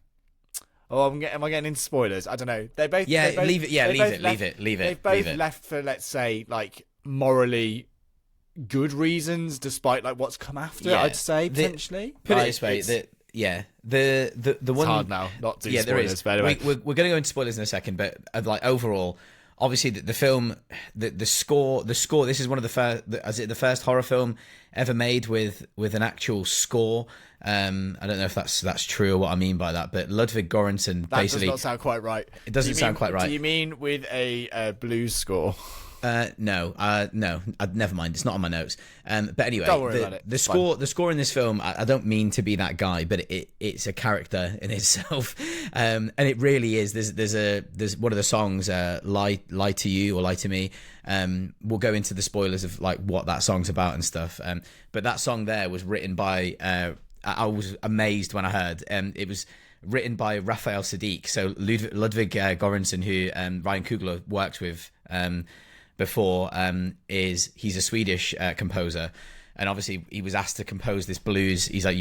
Oh, am I getting into spoilers? I don't know. They both leave it. They've both left for, let's say, like morally good reasons, despite like what's come after. I'd say potentially. Put it this way, the one. It's hard now not to spoilers. There is. But anyway. We're going to go into spoilers in a second, but like overall, obviously the film, the score. This is one of the first horror film ever made with an actual score. I don't know if that's true or what I mean by that, but Ludwig Göransson basically. That does not sound quite right. It doesn't sound quite right. Do you mean with a blues score? No, never mind. It's not on my notes. But anyway, Don't worry about it. The score in this film. I don't mean to be that guy, but it's a character in itself, and it really is. There's one of the songs, "Lie to You" or "Lie to Me." We'll go into the spoilers of like what that song's about and stuff. But that song there was written by. I was amazed when I heard. It was written by Raphael Sadiq. So Ludwig Göransson, who Ryan Coogler worked with before, he's a Swedish composer, and obviously he was asked to compose this blues. He's like,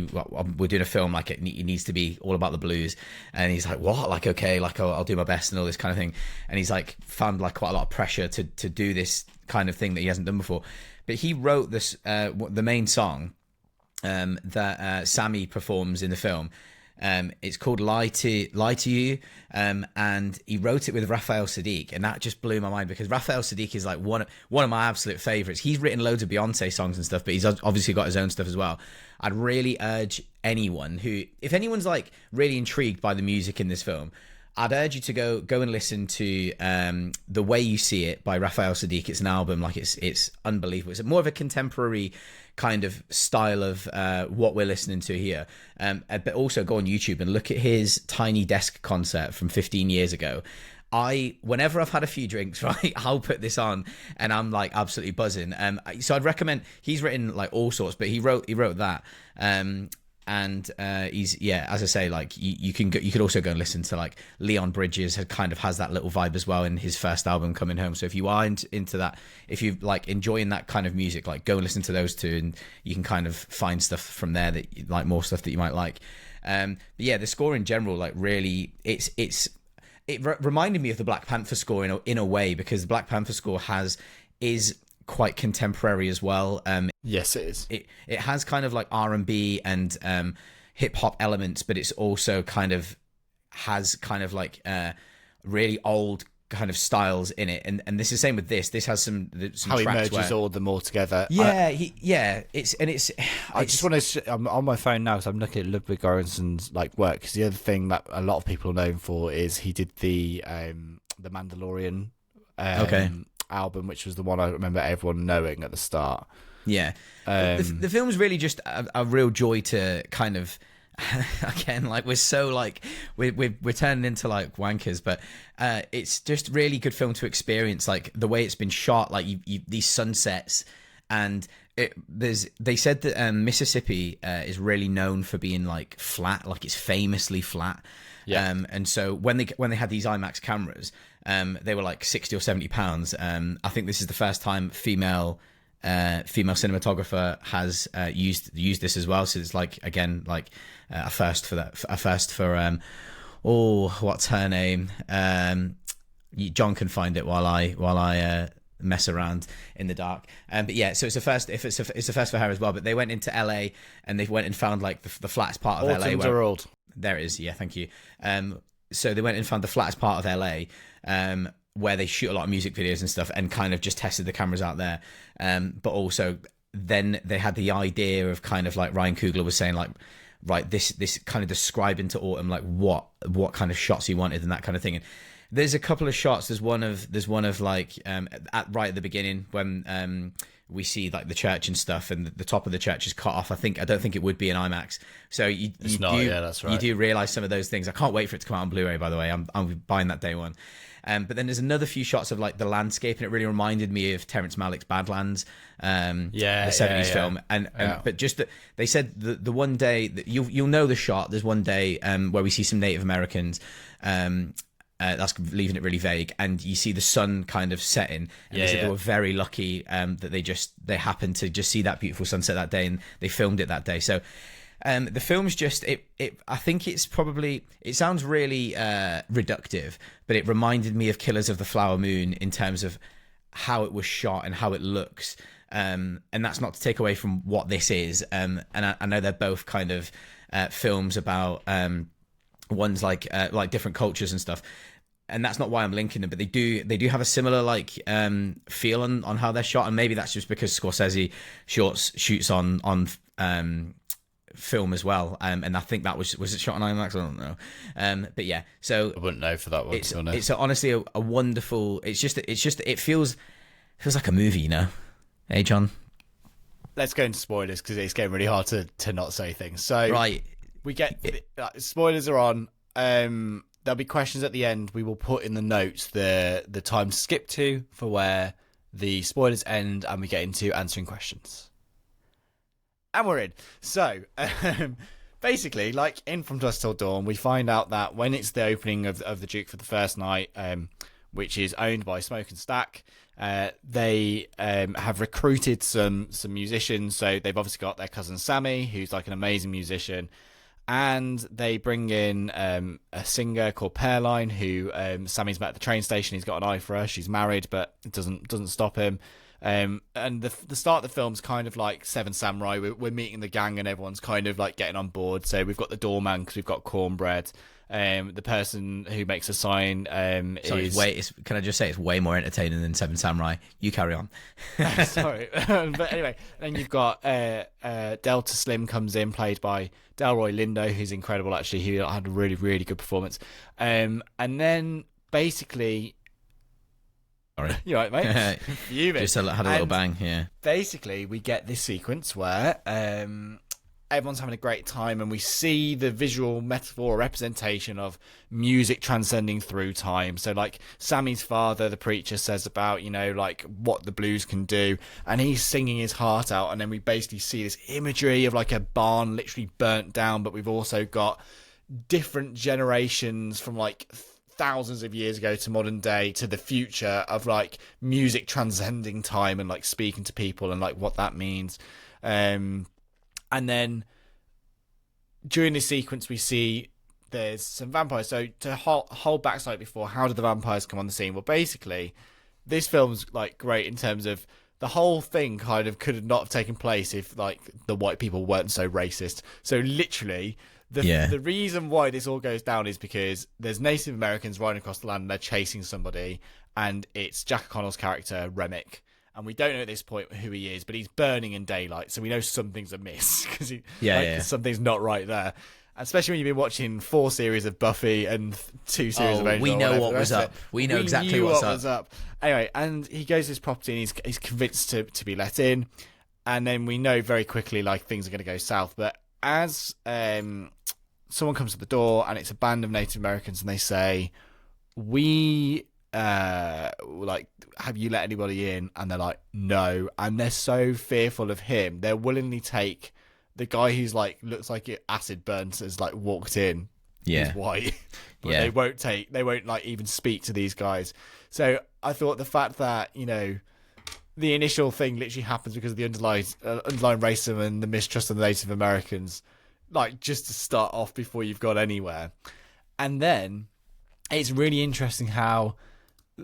we're doing a film, like it needs to be all about the blues, and he's like, what? Like, okay, like I'll do my best and all this kind of thing. And he's like found like quite a lot of pressure to do this kind of thing that he hasn't done before. But he wrote this the main song that Sammy performs in the film. It's called Lie to You, and he wrote it with Raphael Sadiq, and that just blew my mind because Raphael Sadiq is like one of my absolute favorites. He's written loads of Beyonce songs and stuff, but he's obviously got his own stuff as well. I'd really urge anyone if anyone's like really intrigued by the music in this film, I'd urge you to go and listen to The Way You See It by Raphael Sadiq. It's an album, like it's unbelievable. It's more of a contemporary kind of style of what we're listening to here. But also go on YouTube and look at his Tiny Desk concert from 15 years ago. Whenever I've had a few drinks, right, I'll put this on and I'm like absolutely buzzing. So I'd recommend. He's written like all sorts, but he wrote that. And he's, as I say, like you could also go and listen to like Leon Bridges has that little vibe as well in his first album, Coming Home. So if you are into that, if you like enjoying that kind of music, like go and listen to those two, and you can kind of find stuff from there that you like, more stuff that you might like. But yeah, the score in general, like really, it reminded me of the Black Panther score in a way, because the Black Panther score is quite contemporary as well. Yes, it is. It has kind of like R&B and hip hop elements, but it's also has like really old kind of styles in it. And this is the same with this. This has some how tracks he merges all them all together. I just want to. I'm on my phone now, so I'm looking at Ludwig Göransson's like work. Because the other thing that a lot of people are known for is he did the Mandalorian. Album, which was the one I remember everyone knowing at the start. Yeah, the film's really just a real joy to kind of. Again, like we're so like we're turning into like wankers, but it's just really good film to experience. Like the way it's been shot, like you these sunsets, and they said that Mississippi is really known for being like flat, like it's famously flat. Yeah. And so when they had these IMAX cameras, they were like £60 or £70. I think this is the first time female cinematographer has used this as well. So it's like, again, like a first for what's her name? John can find it while I mess around in the dark. But yeah, so it's a first. It's a first for her as well. But they went into LA and they went and found like the flattest part of LA. Autumn's are old. There it is. Yeah, thank you. So they went and found the flattest part of LA, where they shoot a lot of music videos and stuff, and kind of just tested the cameras out there. But also then they had the idea of kind of like Ryan Coogler was saying, like, right, this kind of describing to Autumn like what kind of shots he wanted and that kind of thing. And there's a couple of shots. There's one of like right at the beginning when we see like the church and stuff, and the top of the church is cut off. I don't think it would be an IMAX. So that's right. You do realize some of those things. I can't wait for it to come out on Blu-ray, by the way. I'm buying that day one. But then there's another few shots of like the landscape, and it really reminded me of Terrence Malick's Badlands, the 70s film. And but just they said the one day that you'll know the shot. There's one day where we see some Native Americans. That's leaving it really vague, and you see the sun kind of setting, and they were very lucky that they happened to just see that beautiful sunset that day, and they filmed it that day. So the film's just I think it sounds really reductive, but it reminded me of Killers of the Flower Moon in terms of how it was shot and how it looks, and that's not to take away from what this is, and I know they're both kind of films about ones like different cultures and stuff, and that's not why I'm linking them, but they do have a similar like feel on how they're shot, and maybe that's just because Scorsese shoots on film as well, and I think that was it shot on IMAX? I don't know, but yeah, so I wouldn't know for that one. It's honestly a wonderful. It feels Feels like a movie, you know? Hey, John? Let's go into spoilers because it's getting really hard to not say things. So Right. we get spoilers are on. There'll be questions at the end. We will put in the notes the time to skip to for where the spoilers end, and we get into answering questions. And we're in. So basically, like in From Dusk Till Dawn, we find out that when it's the opening of the Duke for the first night, which is owned by Smoke and Stack, they have recruited some musicians. So they've obviously got their cousin Sammy, who's like an amazing musician, and they bring in a singer called Pearline, who Sammy's met at the train station. He's got an eye for her. She's married, but it doesn't stop him. And the start of the film's kind of like Seven Samurai. We're meeting the gang and everyone's kind of like getting on board. So we've got the doorman because we've got cornbread. The person who makes a sign is... Can I just say it's way more entertaining than Seven Samurai? You carry on. Sorry. But anyway, then you've got Delta Slim comes in, played by Delroy Lindo, who's incredible, actually. He had a really, really good performance. And then basically... Sorry. You right, mate? Just had a little bang, yeah. Basically, we get this sequence where everyone's having a great time, and we see the visual metaphor or representation of music transcending through time. So, like, Sammy's father, the preacher, says about, you know, like, what the blues can do, and he's singing his heart out, and then we basically see this imagery of, like, a barn literally burnt down, but we've also got different generations from, like, thousands of years ago to modern day to the future of like music transcending time and like speaking to people and like what that means. And then during this sequence we see there's some vampires. So to hold back slightly before, how did the vampires come on the scene? Well, basically this film's like great in terms of the whole thing kind of could not have taken place if like the white people weren't so racist. So literally the reason why this all goes down is because there's Native Americans riding across the land and they're chasing somebody, and it's Jack O'Connell's character, Remick. And we don't know at this point who he is, but he's burning in daylight, so we know something's amiss because something's not right there. Especially when you've been watching 4 series of Buffy and 2 series of Angel. We know what was up. We know exactly what was up. Anyway, and he goes to this property and he's convinced to be let in. And then we know very quickly like things are going to go south. But as someone comes to the door and it's a band of Native Americans and they say, we like, have you let anybody in? And they're like, no. And they're so fearful of him, they'll willingly take the guy who's like looks like acid burns has like walked in. Yeah, he's white, but they won't like even speak to these guys. So I thought the fact that, you know, the initial thing literally happens because of the underlying racism and the mistrust of the Native Americans, like just to start off before you've got anywhere. And then it's really interesting how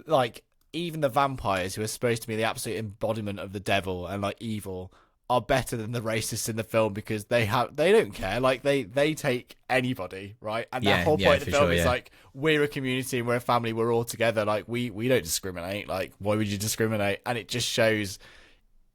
like even the vampires, who are supposed to be the absolute embodiment of the devil and like evil, are better than the racists in the film because they don't care. Like they take anybody, right? And that whole point of the film is like, we're a community and we're a family, we're all together. Like we don't discriminate. Like why would you discriminate? And it just shows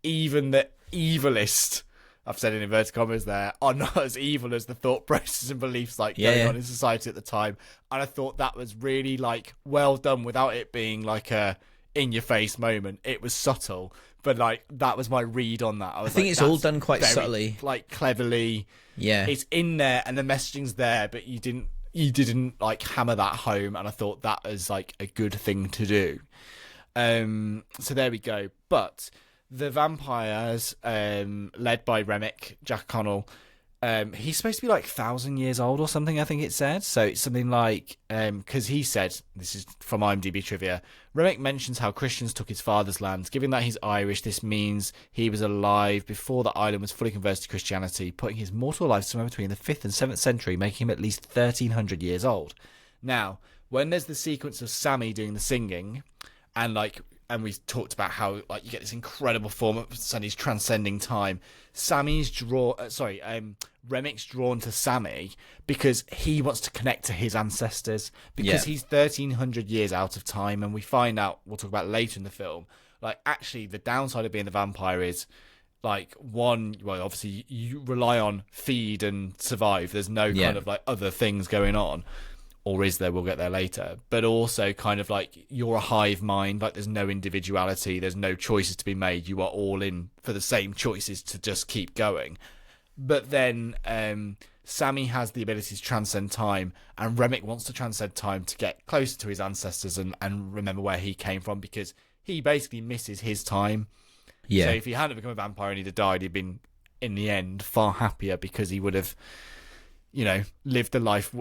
even the evilest, I've said in inverted commas there, are not as evil as the thought process and beliefs like going on in society at the time. And I thought that was really like well done without it being like a in your face moment. It was subtle. But like that was my read on that. I think it's all done quite subtly, like cleverly. Yeah, it's in there and the messaging's there, but you didn't like hammer that home. And I thought that was like a good thing to do. So there we go. But the vampires, led by Remick, Jack O'Connell, he's supposed to be like 1,000 years old or something, I think it said. So it's something like, because he said, this is from IMDb trivia, Remick mentions how Christians took his father's lands. Given that he's Irish, this means he was alive before the island was fully converted to Christianity, putting his mortal life somewhere between the 5th and 7th century, making him at least 1,300 years old. Now, when there's the sequence of Sammy doing the singing, and we talked about how like you get this incredible form of Sunny's transcending time. Remick's drawn to Sammy because he wants to connect to his ancestors because he's 1,300 years out of time, and we find out, we'll talk about later in the film, like actually the downside of being the vampire is like obviously you rely on feed and survive. There's no kind of like other things going on. or is there? We'll get there later. But also kind of like you're a hive mind, like there's no individuality, there's no choices to be made. You are all in for the same choices to just keep going. But then Sammy has the ability to transcend time, and Remick wants to transcend time to get closer to his ancestors and remember where he came from, because he basically misses his time. Yeah. So if he hadn't become a vampire and he'd have died, he'd been, in the end, far happier, because he would have, lived a life.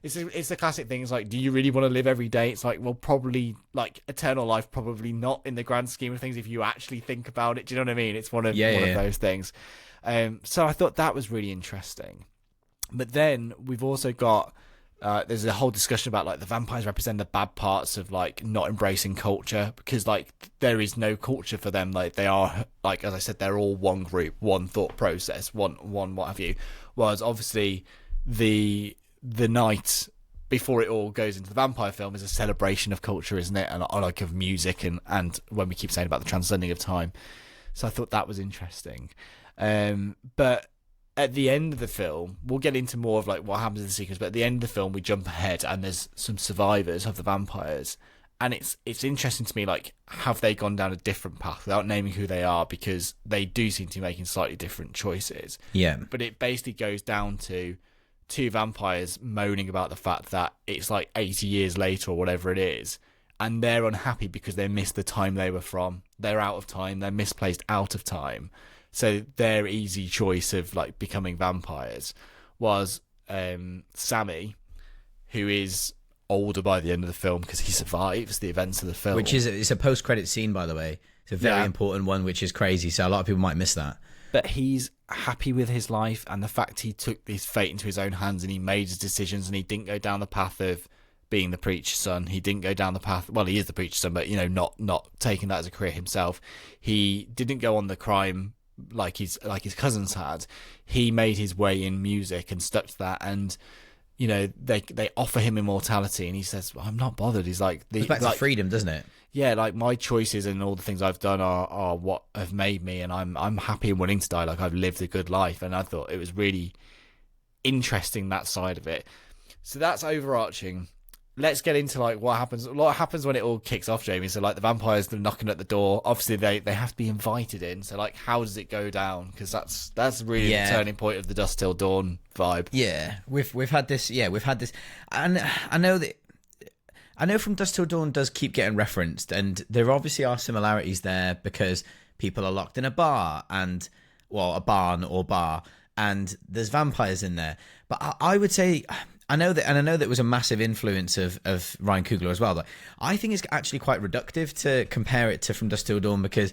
It's the classic thing. It's like, do you really want to live every day? It's like, well, probably, like, eternal life, probably not in the grand scheme of things if you actually think about it. Do you know what I mean? It's one of those things. So I thought that was really interesting. But then we've also got, there's a whole discussion about, like, the vampires represent the bad parts of, like, not embracing culture, because, like, there is no culture for them. Like, they are, like, as I said, they're all one group, one thought process, one what have you. Whereas obviously the night before it all goes into the vampire film is a celebration of culture, isn't it? And like of music and when we keep saying about the transcending of time. So I thought that was interesting. But at the end of the film, we'll get into more of like what happens in the sequence, but at the end of the film we jump ahead and there's some survivors of the vampires, and it's interesting to me, like, have they gone down a different path without naming who they are, because they do seem to be making slightly different choices. Yeah. But it basically goes down to two vampires moaning about the fact that it's like 80 years later or whatever it is, and they're unhappy because they missed the time they were from. They're out of time, they're misplaced out of time. So their easy choice of like becoming vampires was Sammy, who is older by the end of the film because he survives the events of the film. Which is it's a post-credit scene, by the way. It's a very important one, which is crazy. So a lot of people might miss that. But he's happy with his life and the fact he took his fate into his own hands and he made his decisions, and he didn't go down the path of being the preacher's son. He didn't go down the path. Well, he is the preacher's son, but not taking that as a career himself. He didn't go on the crime like his cousins had. He made his way in music and stuck to that, and they offer him immortality and he says, well, I'm not bothered. He's like, it's back to freedom, doesn't it? Yeah, like my choices and all the things I've done are what have made me, and I'm happy and willing to die. Like, I've lived a good life. And I thought it was really interesting, that side of it. So that's overarching. Let's get into like what happens. What happens when it all kicks off, Jamie? So like the vampires are knocking at the door. Obviously they have to be invited in. So like, how does it go down? Because that's really the turning point of the Dusk Till Dawn vibe. Yeah, we've had this. Yeah, we've had this, and I know from Dusk Till Dawn does keep getting referenced, and there obviously are similarities there because people are locked in a bar and a barn or bar, and there's vampires in there. But I would say, I know that it was a massive influence of Ryan Coogler as well. But I think it's actually quite reductive to compare it to From Dusk Till Dawn, because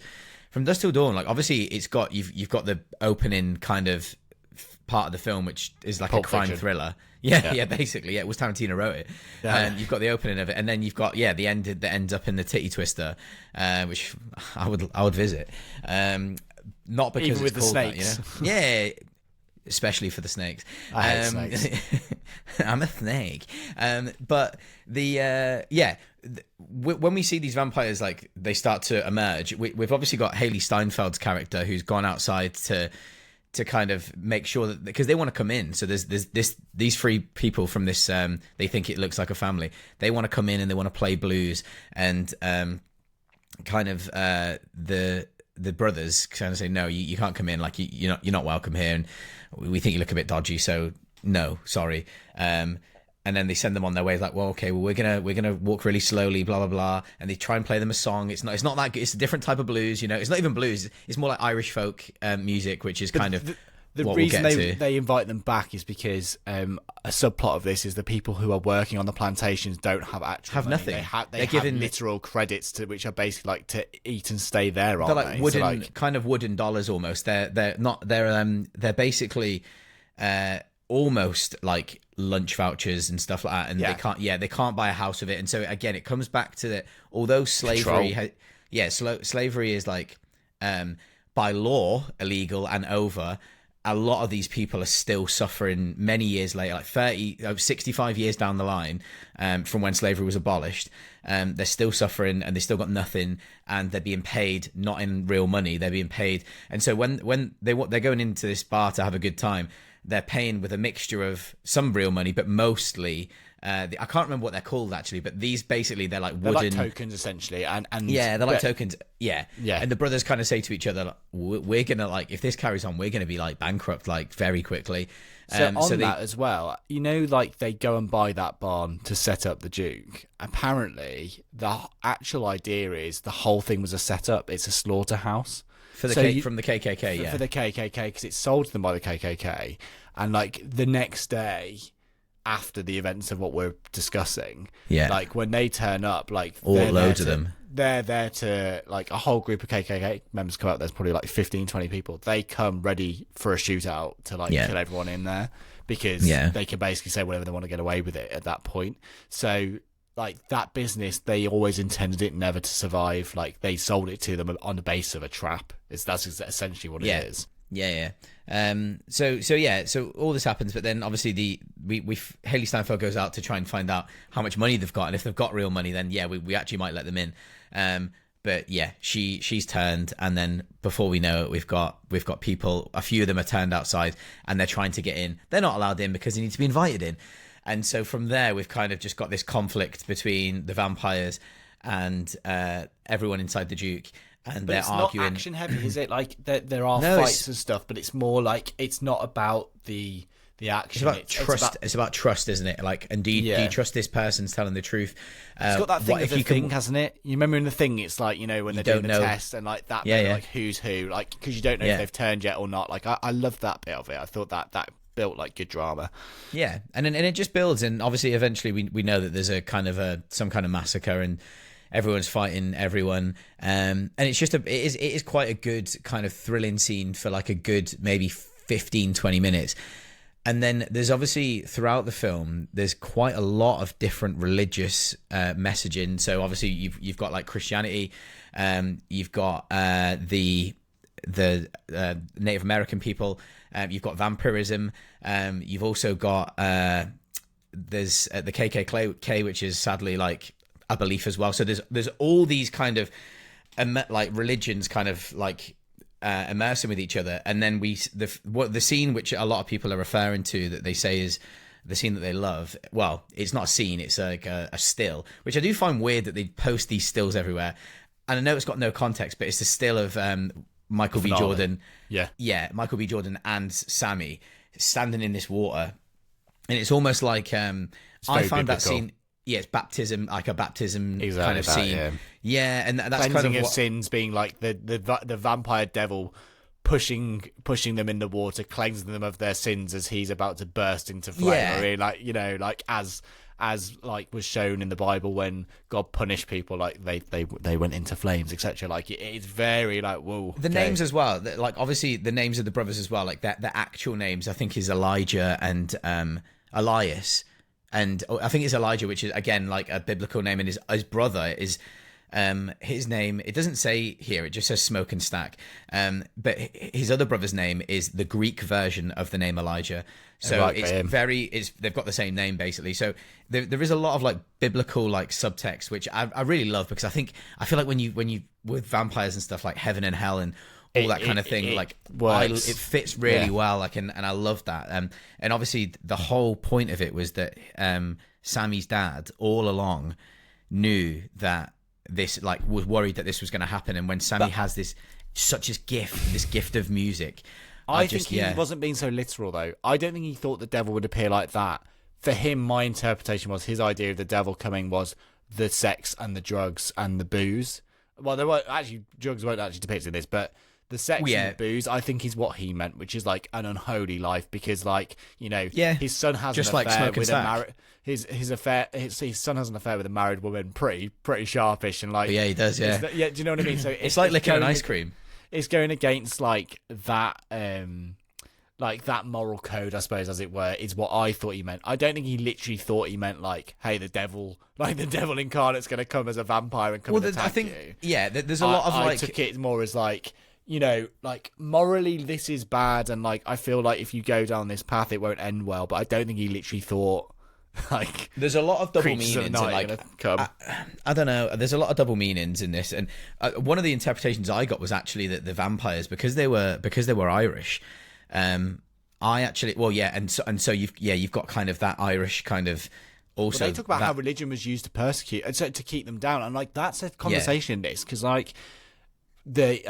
From Dusk Till Dawn, like, obviously it's got you've got the opening kind of part of the film, which is like Pulp a crime Fiction. Thriller. Yeah, basically, it was Tarantino wrote it. Yeah. And you've got the opening of it, and then you've got the end that ends up in the titty twister, which I would visit. Not because even with it's called the snakes. That, yeah, especially for the snakes. I hate snakes. I'm a snake. But when we see these vampires, like, they start to emerge, we've obviously got Haley Steinfeld's character who's gone outside to kind of make sure that, because they want to come in. So there's these three people from this, they think it looks like a family. They want to come in and they want to play blues, and the brothers kind of say, no, you can't come in. Like, you're not welcome here, and we think you look a bit dodgy, so no, sorry. And then they send them on their way. Like, well, okay, well, we're gonna walk really slowly, blah blah blah. And they try and play them a song. It's not that good. It's a different type of blues. It's not even blues. It's more like Irish folk music, which is kind of the what reason we'll get to. They invite them back is because a subplot of this is the people who are working on the plantations don't have actual money. Nothing. They have literal credits which are basically like to eat and stay there. They're like wooden, kind of wooden dollars almost. They're not. They're basically almost like lunch vouchers and stuff like that, and they can't buy a house with it. And so again, it comes back to that. Although slavery, slavery is like by law illegal and over, a lot of these people are still suffering many years later, like 65 years down the line from when slavery was abolished. They're still suffering and they still got nothing, and they're being paid not in real money. They're being paid, and so when they're going into this bar to have a good time, they're paying with a mixture of some real money, but mostly I can't remember what they're called actually, but these basically they're like They're wooden like tokens essentially, and yeah, they're like tokens. Yeah. Yeah. And the brothers kind of say to each other, like, we're gonna like if this carries on, we're gonna be like bankrupt like very quickly. So that as well, like they go and buy that barn to set up the Duke. Apparently, the actual idea is the whole thing was a setup. It's a slaughterhouse from the KKK, for the KKK, because it's sold to them by the KKK. And like the next day, after the events of what we're discussing, like when they turn up, like loads of them. They're there to, like, a whole group of KKK members come up. There's probably like 15, 20 people. They come ready for a shootout to like kill everyone in there, because they can basically say whatever they want to get away with it at that point. So like that business, they always intended it never to survive. Like they sold it to them on the base of a trap. That's essentially what it is. Yeah. So all this happens, but then obviously Haley Steinfeld goes out to try and find out how much money they've got, and if they've got real money, then we actually might let them in. But yeah, she's turned, and then before we know it, we've got people. A few of them are turned outside, and they're trying to get in. They're not allowed in because they need to be invited in. And so from there, we've kind of just got this conflict between the vampires and everyone inside the Duke. And but they're it's arguing. Not action heavy, is it? Like there are fights and stuff, but it's more like it's not about the action. It's about trust. It's about trust, isn't it? Like, and do you trust this person's telling the truth? It's got that thing of the Thing, hasn't it? You remember in The Thing, it's like, when they're doing the test and like that, like who's who, like because you don't know if they've turned yet or not. Like I love that bit of it. I thought that built like good drama. Yeah, and it just builds, and obviously eventually we know that there's a kind of some kind of massacre and everyone's fighting everyone, and it's just it is quite a good kind of thrilling scene for like a good maybe 15-20 minutes. And then there's obviously throughout the film there's quite a lot of different religious messaging. So obviously you've got like Christianity, you've got the Native American people, you've got vampirism, you've also got there's the KKK, which is sadly like a belief as well. So there's all these kind of like religions kind of like immersing with each other, and then the scene which a lot of people are referring to that they say is the scene that they love. Well, it's not a scene; it's like a still, which I do find weird that they post these stills everywhere. And I know it's got no context, but it's a still of Michael B. Jordan. Michael B. Jordan and Sammy standing in this water, and it's almost like I found biblical. That scene. Yeah, it's baptism, like a baptism kind of scene. Yeah, and that's cleansing kind of of sins being like the vampire devil pushing them in the water, cleansing them of their sins as he's about to burst into flame. Yeah. I mean, like like as like was shown in the Bible when God punished people, like they went into flames, etc. Like it's very like whoa. The names as well, like obviously the names of the brothers as well, like the actual names I think is Elijah and Elias. And I think it's Elijah, which is again like a biblical name, and his brother is his name. It doesn't say here; it just says Smoke and Stack. But his other brother's name is the Greek version of the name Elijah. So they've got the same name basically. So there is a lot of like biblical like subtext, which I really love, because I feel like when you with vampires and stuff like heaven and hell and all that kind of thing, it fits really well, like, and I love that. And obviously the whole point of it was that Sammy's dad all along knew that this, like, was worried that this was going to happen. And when Sammy has this gift of music, I think he wasn't being so literal though. I don't think he thought the devil would appear like that. For him, my interpretation was his idea of the devil coming was the sex and the drugs and the booze. Well, there were actually drugs weren't actually depicted in this, but the sex and the booze, I think, is what he meant, which is like an unholy life, because, like, his son has just an like affair Smoke with and a married. His son has an affair with a married woman, pretty sharpish, and like he does, yeah. Do you know what I mean? So it's like licking an ice cream. It's going against like that moral code, I suppose, as it were, is what I thought he meant. I don't think he literally thought he meant like, hey, the devil incarnate's going to come as a vampire and come and attack you. Yeah, there's a lot of like. I took it more as like, like morally this is bad, and like I feel like if you go down this path it won't end well. But I don't think he literally thought like there's a lot of double meanings. I don't know. There's a lot of double meanings in this, and one of the interpretations I got was actually that the vampires, because they were Irish. I actually, and so you've got kind of that Irish kind of also they talk about how religion was used to persecute and to keep them down, and like that's a conversation in this, because like the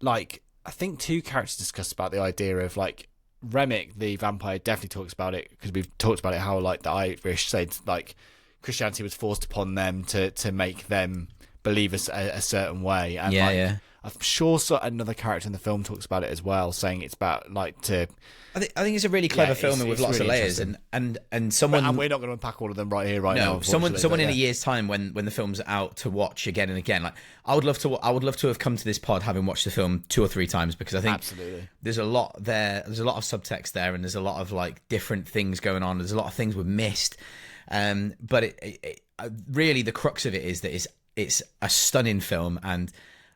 like I think two characters discussed about the idea of like Remick, the vampire, definitely talks about it, because we've talked about it, how like the Irish said like Christianity was forced upon them to make them believe a certain way, and I'm sure another character in the film talks about it as well, saying it's about like to. I think it's a really clever film with lots really of layers, and someone. And we're not going to unpack all of them right here, right now. Someone in a year's time, when the film's out, to watch again and again. Like I would love to have come to this pod having watched the film 2 or 3 times, because I think absolutely there's a lot there. There's a lot of subtext there, and there's a lot of like different things going on. There's a lot of things we've missed, but it really the crux of it is that it's a stunning film, and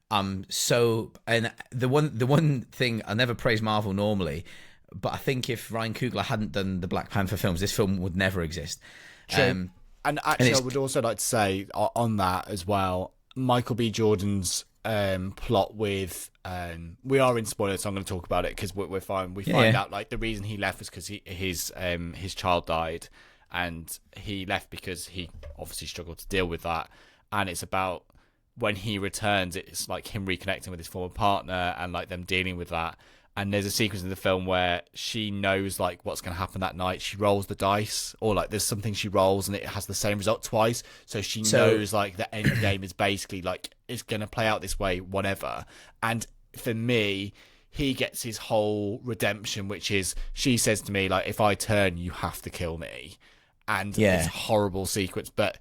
the one thing, I never praise Marvel normally, but I think if Ryan Coogler hadn't done the Black Panther films, this film would never exist. True. And actually, I would also like to say on that as well, Michael B. Jordan's plot with we are in spoilers, so I'm going to talk about it because we're fine. We find out like the reason he left was because his child died, and he left because he obviously struggled to deal with that. And it's about when he returns, it's like him reconnecting with his former partner and like them dealing with that. And there's a sequence in the film where she knows like what's going to happen that night. She rolls the dice, or like there's something she rolls and it has the same result twice. So she knows like the end game is basically like it's going to play out this way, whatever. And for me, he gets his whole redemption, which is she says to me like, if I turn, you have to kill me. And it's a horrible sequence, but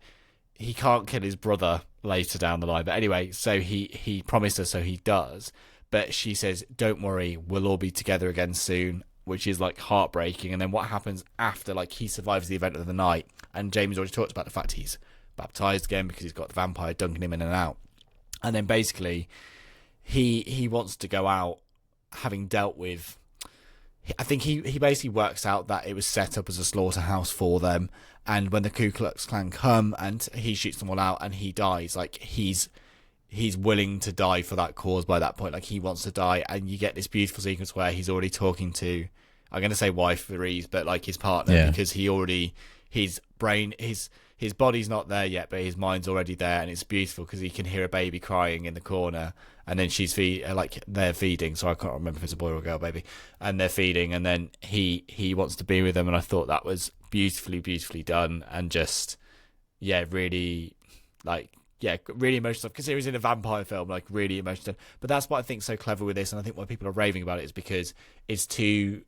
he can't kill his brother later down the line. But anyway, so he promised her, so he does. But she says, don't worry, we'll all be together again soon, which is like heartbreaking. And then what happens after, like he survives the event of the night, and Jamie's already talked about the fact he's baptized again because he's got the vampire dunking him in and out. And then basically he wants to go out having dealt with, I think he basically works out that it was set up as a slaughterhouse for them. And when the Ku Klux Klan come and he shoots them all out and he dies, like he's willing to die for that cause by that point. Like he wants to die, and you get this beautiful sequence where he's already talking to, I'm going to say wife for ease, but like his partner, because his body's not there yet, but his mind's already there. And it's beautiful because he can hear a baby crying in the corner, and then they're feeding. So I can't remember if it's a boy or a girl baby, and they're feeding, and then he wants to be with them. And I thought that was beautifully, beautifully done. And just, really really emotional stuff, because it was in a vampire film, like really emotional. But that's what I think is so clever with this, and I think why people are raving about it is because it's two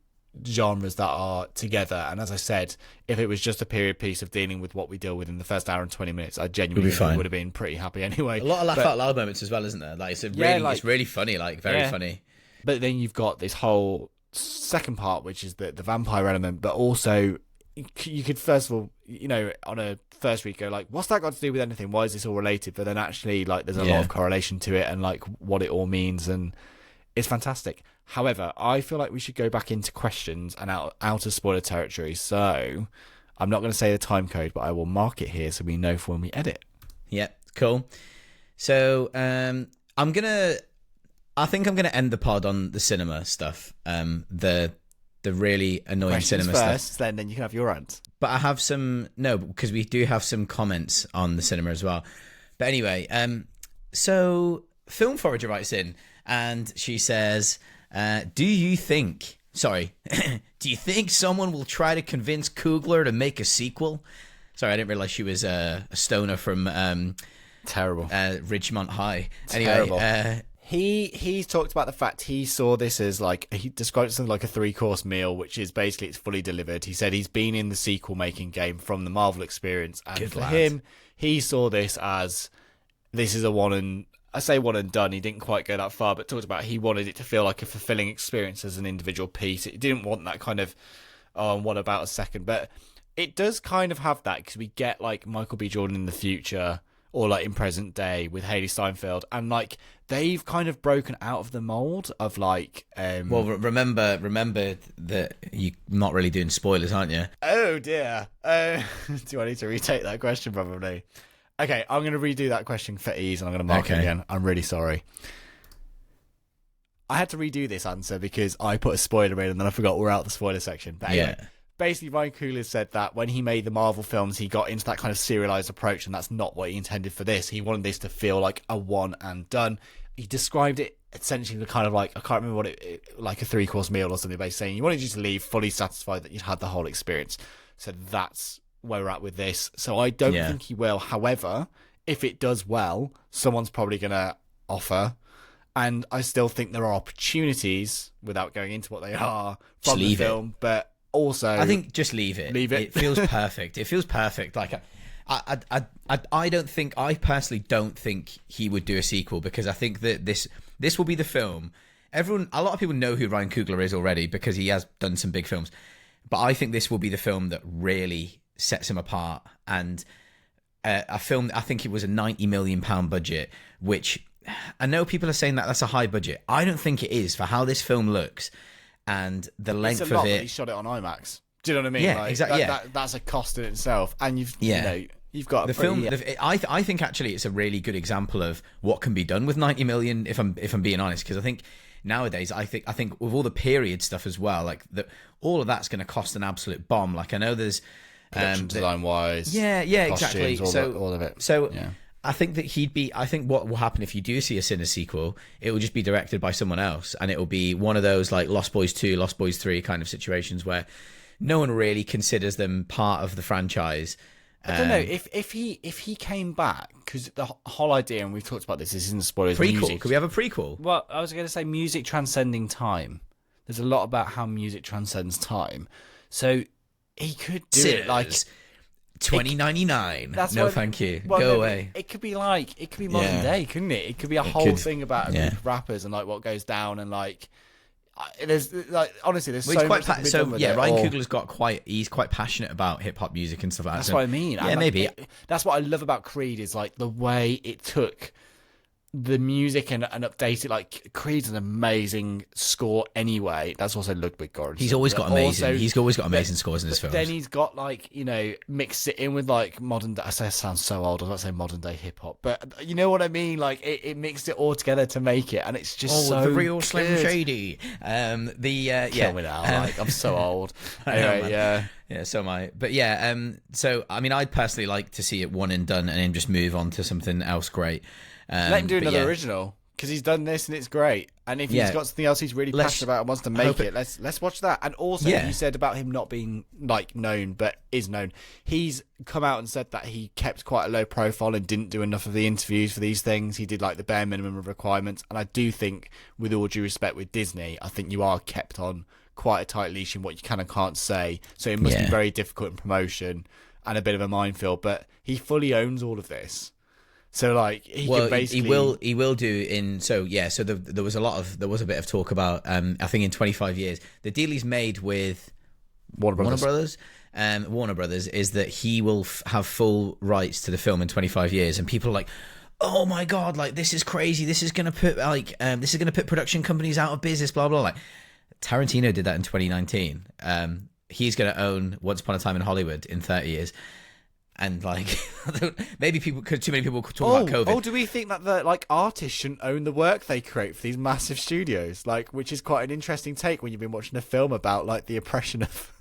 genres that are together. And as I said, if it was just a period piece of dealing with what we deal with in the first hour and 20 minutes, I genuinely would have been pretty happy anyway. A lot of laugh out loud moments as well, isn't there? Like it's really funny, like very funny. But then you've got this whole second part, which is the vampire element, but also you could first of all, on a first read go like, what's that got to do with anything? Why is this all related? But then actually, like, there's a lot of correlation to it and like what it all means, and it's fantastic. However, I feel like we should go back into questions and out of spoiler territory. So I'm not going to say the time code, but I will mark it here so we know for when we edit. Yeah, cool. So I think I'm gonna end the pod on the cinema stuff. The really annoying questions cinema first, stuff. then you can have your rant. But I have because we do have some comments on the cinema as well. But anyway, so Film Forager writes in and she says, do you think someone will try to convince Coogler to make a sequel? Sorry, I didn't realize she was a stoner from Terrible. Ridgemont High. Terrible. Anyway, He's talked about the fact he saw this as like, he described it as like a 3-course meal, which is basically it's fully delivered. He said he's been in the sequel making game from the Marvel experience, and for him, he saw this as this is a one and done. He didn't quite go that far, but talked about he wanted it to feel like a fulfilling experience as an individual piece. It didn't want that kind of what about a second, but it does kind of have that, because we get like Michael B. Jordan in the future, or like in present day with Haley Steinfeld, and like they've kind of broken out of the mold of like well, remember that you're not really doing spoilers, aren't you? Oh dear. Do I need to retake that question? Probably. Okay, I'm going to redo that question for ease, and I'm going to mark it again. I'm really sorry. I had to redo this answer because I put a spoiler in and then I forgot we're out the spoiler section. But anyway, basically Ryan Coogler said that when he made the Marvel films, he got into that kind of serialized approach, and that's not what he intended for this. He wanted this to feel like a one and done. He described it essentially kind of like, I can't remember what like a 3-course meal or something, but he's saying he wanted you to leave fully satisfied that you'd had the whole experience. So that's where we're at with this. So I don't think he will. However, if it does well, someone's probably going to offer. And I still think there are opportunities, without going into what they are, from the film. But also, I think just leave it. Leave it. It feels perfect. It feels perfect. Like I personally don't think he would do a sequel, because I think that this will be the film. A lot of people know who Ryan Coogler is already because he has done some big films. But I think this will be the film that really sets him apart. And a film, I think it was a £90 million budget, which I know people are saying that that's a high budget. I don't think it is for how this film looks and the length it's a lot of it. that he shot it on IMAX. Do you know what I mean? Yeah, like, exactly. That's a cost in itself. And you've got the film. I think actually it's a really good example of what can be done with 90 million. If I'm being honest, because I think nowadays I think with all the period stuff as well, like all of that's going to cost an absolute bomb. Like I know there's production design wise, exactly. All of it. So I think that I think what will happen if you do see a Sinners sequel, it will just be directed by someone else, and it will be one of those like Lost Boys 2, Lost Boys 3 kind of situations where no one really considers them part of the franchise. I don't know if he came back, because the whole idea, and we've talked about this isn't spoilers. Prequel? Music. Could we have a prequel? Well, I was going to say music transcending time. There's a lot about how music transcends time, so he could do Sinners. it like 2099. Thank you. Well, Go away. It could be modern day, couldn't it? It could be a whole thing about a group of rappers and like what goes down, and like there's like honestly there's so much that can be done with it. Ryan Coogler's he's quite passionate about hip hop music and stuff like that. That's what I mean. Yeah, maybe that's what I love about Creed, is like the way it took the music and update it. Like Creed's an amazing score anyway. That's also Ludwig Göransson. He's always got amazing scores in his films. Then he's got like, mixed it in with like modern day. I say it sounds so old. I was about to say modern day hip hop, but you know what I mean. Like it mixed it all together to make it, and it's just so the real good. Slim Shady. Kill me now. Like I'm so old. Anyway, yeah, so am I. But yeah, so I mean, I'd personally like to see it one and done, and then just move on to something else great. Let him do another original, because he's done this and it's great. And if he's got something else he's really passionate about and wants to make it, let's watch that. And also, you said about him not being like known, but is known. He's come out and said that he kept quite a low profile and didn't do enough of the interviews for these things. He did like the bare minimum of requirements. And I do think, with all due respect with Disney, I think you are kept on quite a tight leash in what you can and can't say. So it must be very difficult in promotion and a bit of a minefield. But he fully owns all of this. So like can basically he will do in so there was a bit of talk about I think in 25 years the deal he's made with Warner Brothers is that he will have full rights to the film in 25 years, and people are like, oh my god, like this is crazy, this is going to put production companies out of business, blah blah. Like Tarantino did that in 2019. He's going to own Once Upon a Time in Hollywood in 30 years. And like, maybe too many people talk about COVID. Oh, do we think that the artists shouldn't own the work they create for these massive studios? Like, which is quite an interesting take when you've been watching a film about like the oppression of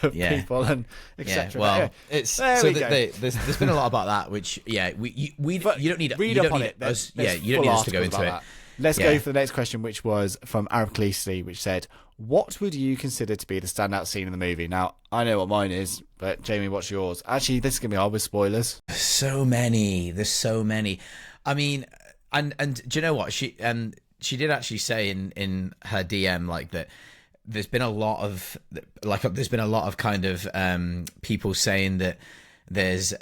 people and etc. Yeah, well, there's been a lot about that. Which you don't need read up on it. You don't need us to go into it. Let's go for the next question, which was from Arab Khaleesi, which said, what would you consider to be the standout scene in the movie? Now, I know what mine is, but Jamie, what's yours? Actually, this is going to be hard with spoilers. So many. There's so many. I mean, and do you know what? She did actually say in her DM, like, that there's been a lot of kind of people saying that there's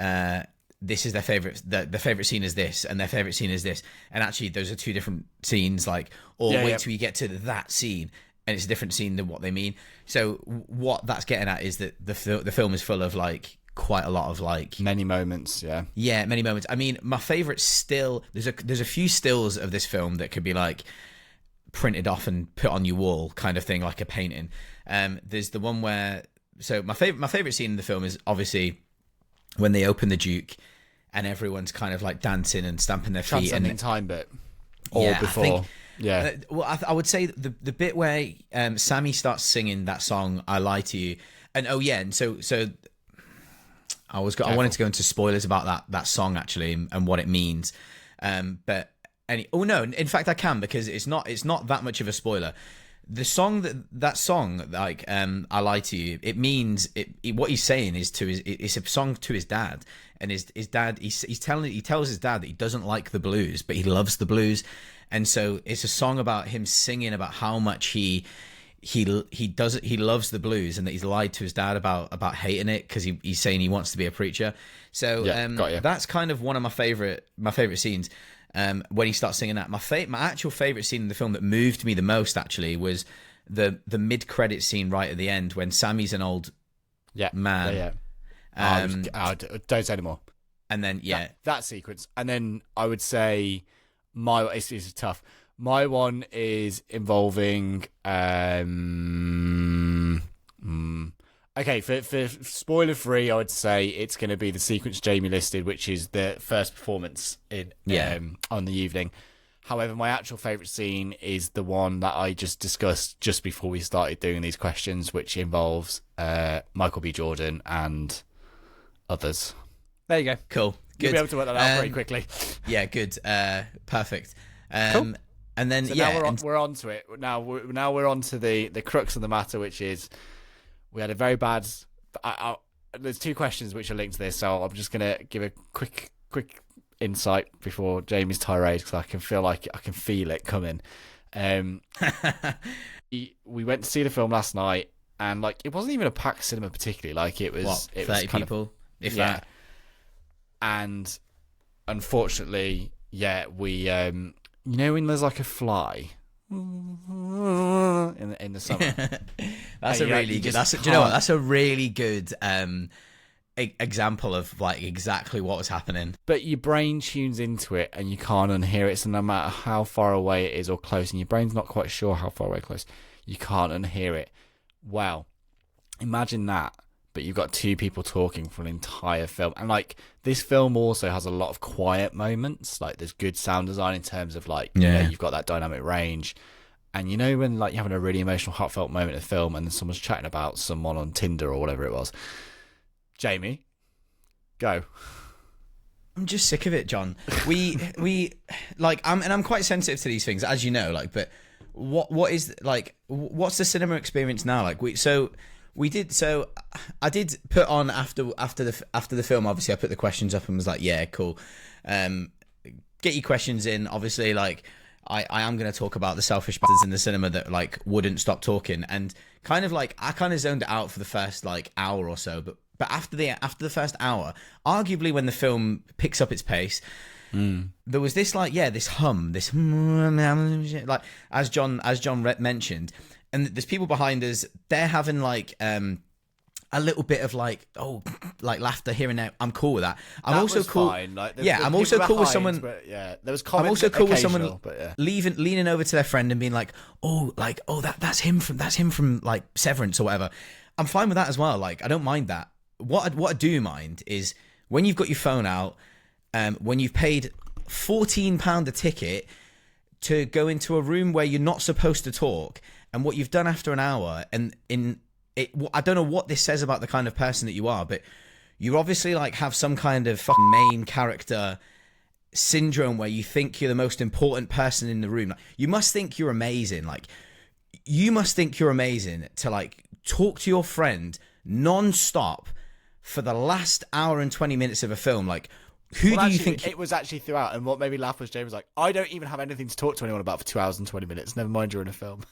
this is their favorite. The favorite scene is this, and their favorite scene is this. And actually, those are two different scenes. Like, wait till you get to that scene, and it's a different scene than what they mean. So what that's getting at is that the film is full of like quite a lot of like many moments. Yeah, many moments. I mean, my favorite still. There's a few stills of this film that could be like printed off and put on your wall, kind of thing, like a painting. There's the one where. So my favorite scene in the film is obviously when they open the Duke. And everyone's kind of like dancing and stamping their feet. Transcending time bit. Or before. I would say the bit where Sammy starts singing that song, I Lie to You, And so I wanted to go into spoilers about that song actually and what it means. But in fact I can, because it's not that much of a spoiler. The song that song, like I Lie to You, it means what he's saying is it's a song to his dad, and his dad he tells his dad that he doesn't like the blues but he loves the blues. And so it's a song about him singing about how much he loves the blues, and that he's lied to his dad about hating it, because he's saying he wants to be a preacher. So that's kind of one of my favorite scenes. When he starts singing that, my actual favorite scene in the film that moved me the most actually was the mid-credit scene right at the end, when Sammy's an old man. Don't say anymore. And then that sequence, and then I would say it's tough. My one is involving okay, for spoiler free, I would say it's going to be the sequence Jamie listed, which is the first performance in on the evening. However, my actual favourite scene is the one that I just discussed just before we started doing these questions, which involves Michael B. Jordan and others. There you go. Cool. Good. You'll be able to work that out pretty quickly. Yeah, good. Perfect. Cool. And then so now we're on to it. Now we're on to the crux of the matter, which is we had a very bad. There's two questions which are linked to this, so I'm just gonna give a quick insight before Jamie's tirade, because I can feel it coming. We went to see the film last night, and like it wasn't even a packed cinema particularly. Like it was 30 people, if that. And unfortunately, we when there's like a fly in the summer. That's a really good. Do you know what? That's a really good example of like exactly what was happening. But your brain tunes into it, and you can't unhear it. So no matter how far away it is or close, and your brain's not quite sure how far away or close, you can't unhear it. Wow, imagine that. But you've got two people talking for an entire film. And like this film also has a lot of quiet moments. Like there's good sound design in terms of like, you've got that dynamic range. And when like you're having a really emotional, heartfelt moment in the film, and then someone's chatting about someone on Tinder or whatever it was. Jamie, go. I'm just sick of it, John. We like I'm quite sensitive to these things, as you know, like, but what's the cinema experience now? Like I did put on after the film, obviously I put the questions up and was like, yeah, cool. Get your questions in. Obviously, like I am going to talk about the selfish bastards in the cinema that like wouldn't stop talking, and kind of like I kind of zoned it out for the first like hour or so, but after the first hour, arguably when the film picks up its pace, there was this like this hum, this like as John mentioned. And there's people behind us. They're having like a little bit of like laughter here and there. I'm cool with that. I'm also cool. Fine. Like, I'm also cool with someone. But there was. I'm also cool with someone but leaning over to their friend and being like, that's him from like Severance or whatever. I'm fine with that as well. Like I don't mind that. What I do mind is when you've got your phone out, when you've paid £14 a ticket to go into a room where you're not supposed to talk. And what you've done after an hour, and I don't know what this says about the kind of person that you are, but you obviously like have some kind of fucking main character syndrome where you think you're the most important person in the room. Like, you must think you're amazing. Like, you must think you're amazing to like talk to your friend non-stop for the last hour and 20 minutes of a film. Like, who do you think? It was actually throughout, and what made me laugh was James was like, I don't even have anything to talk to anyone about for 2 hours and 20 minutes. Never mind during a film.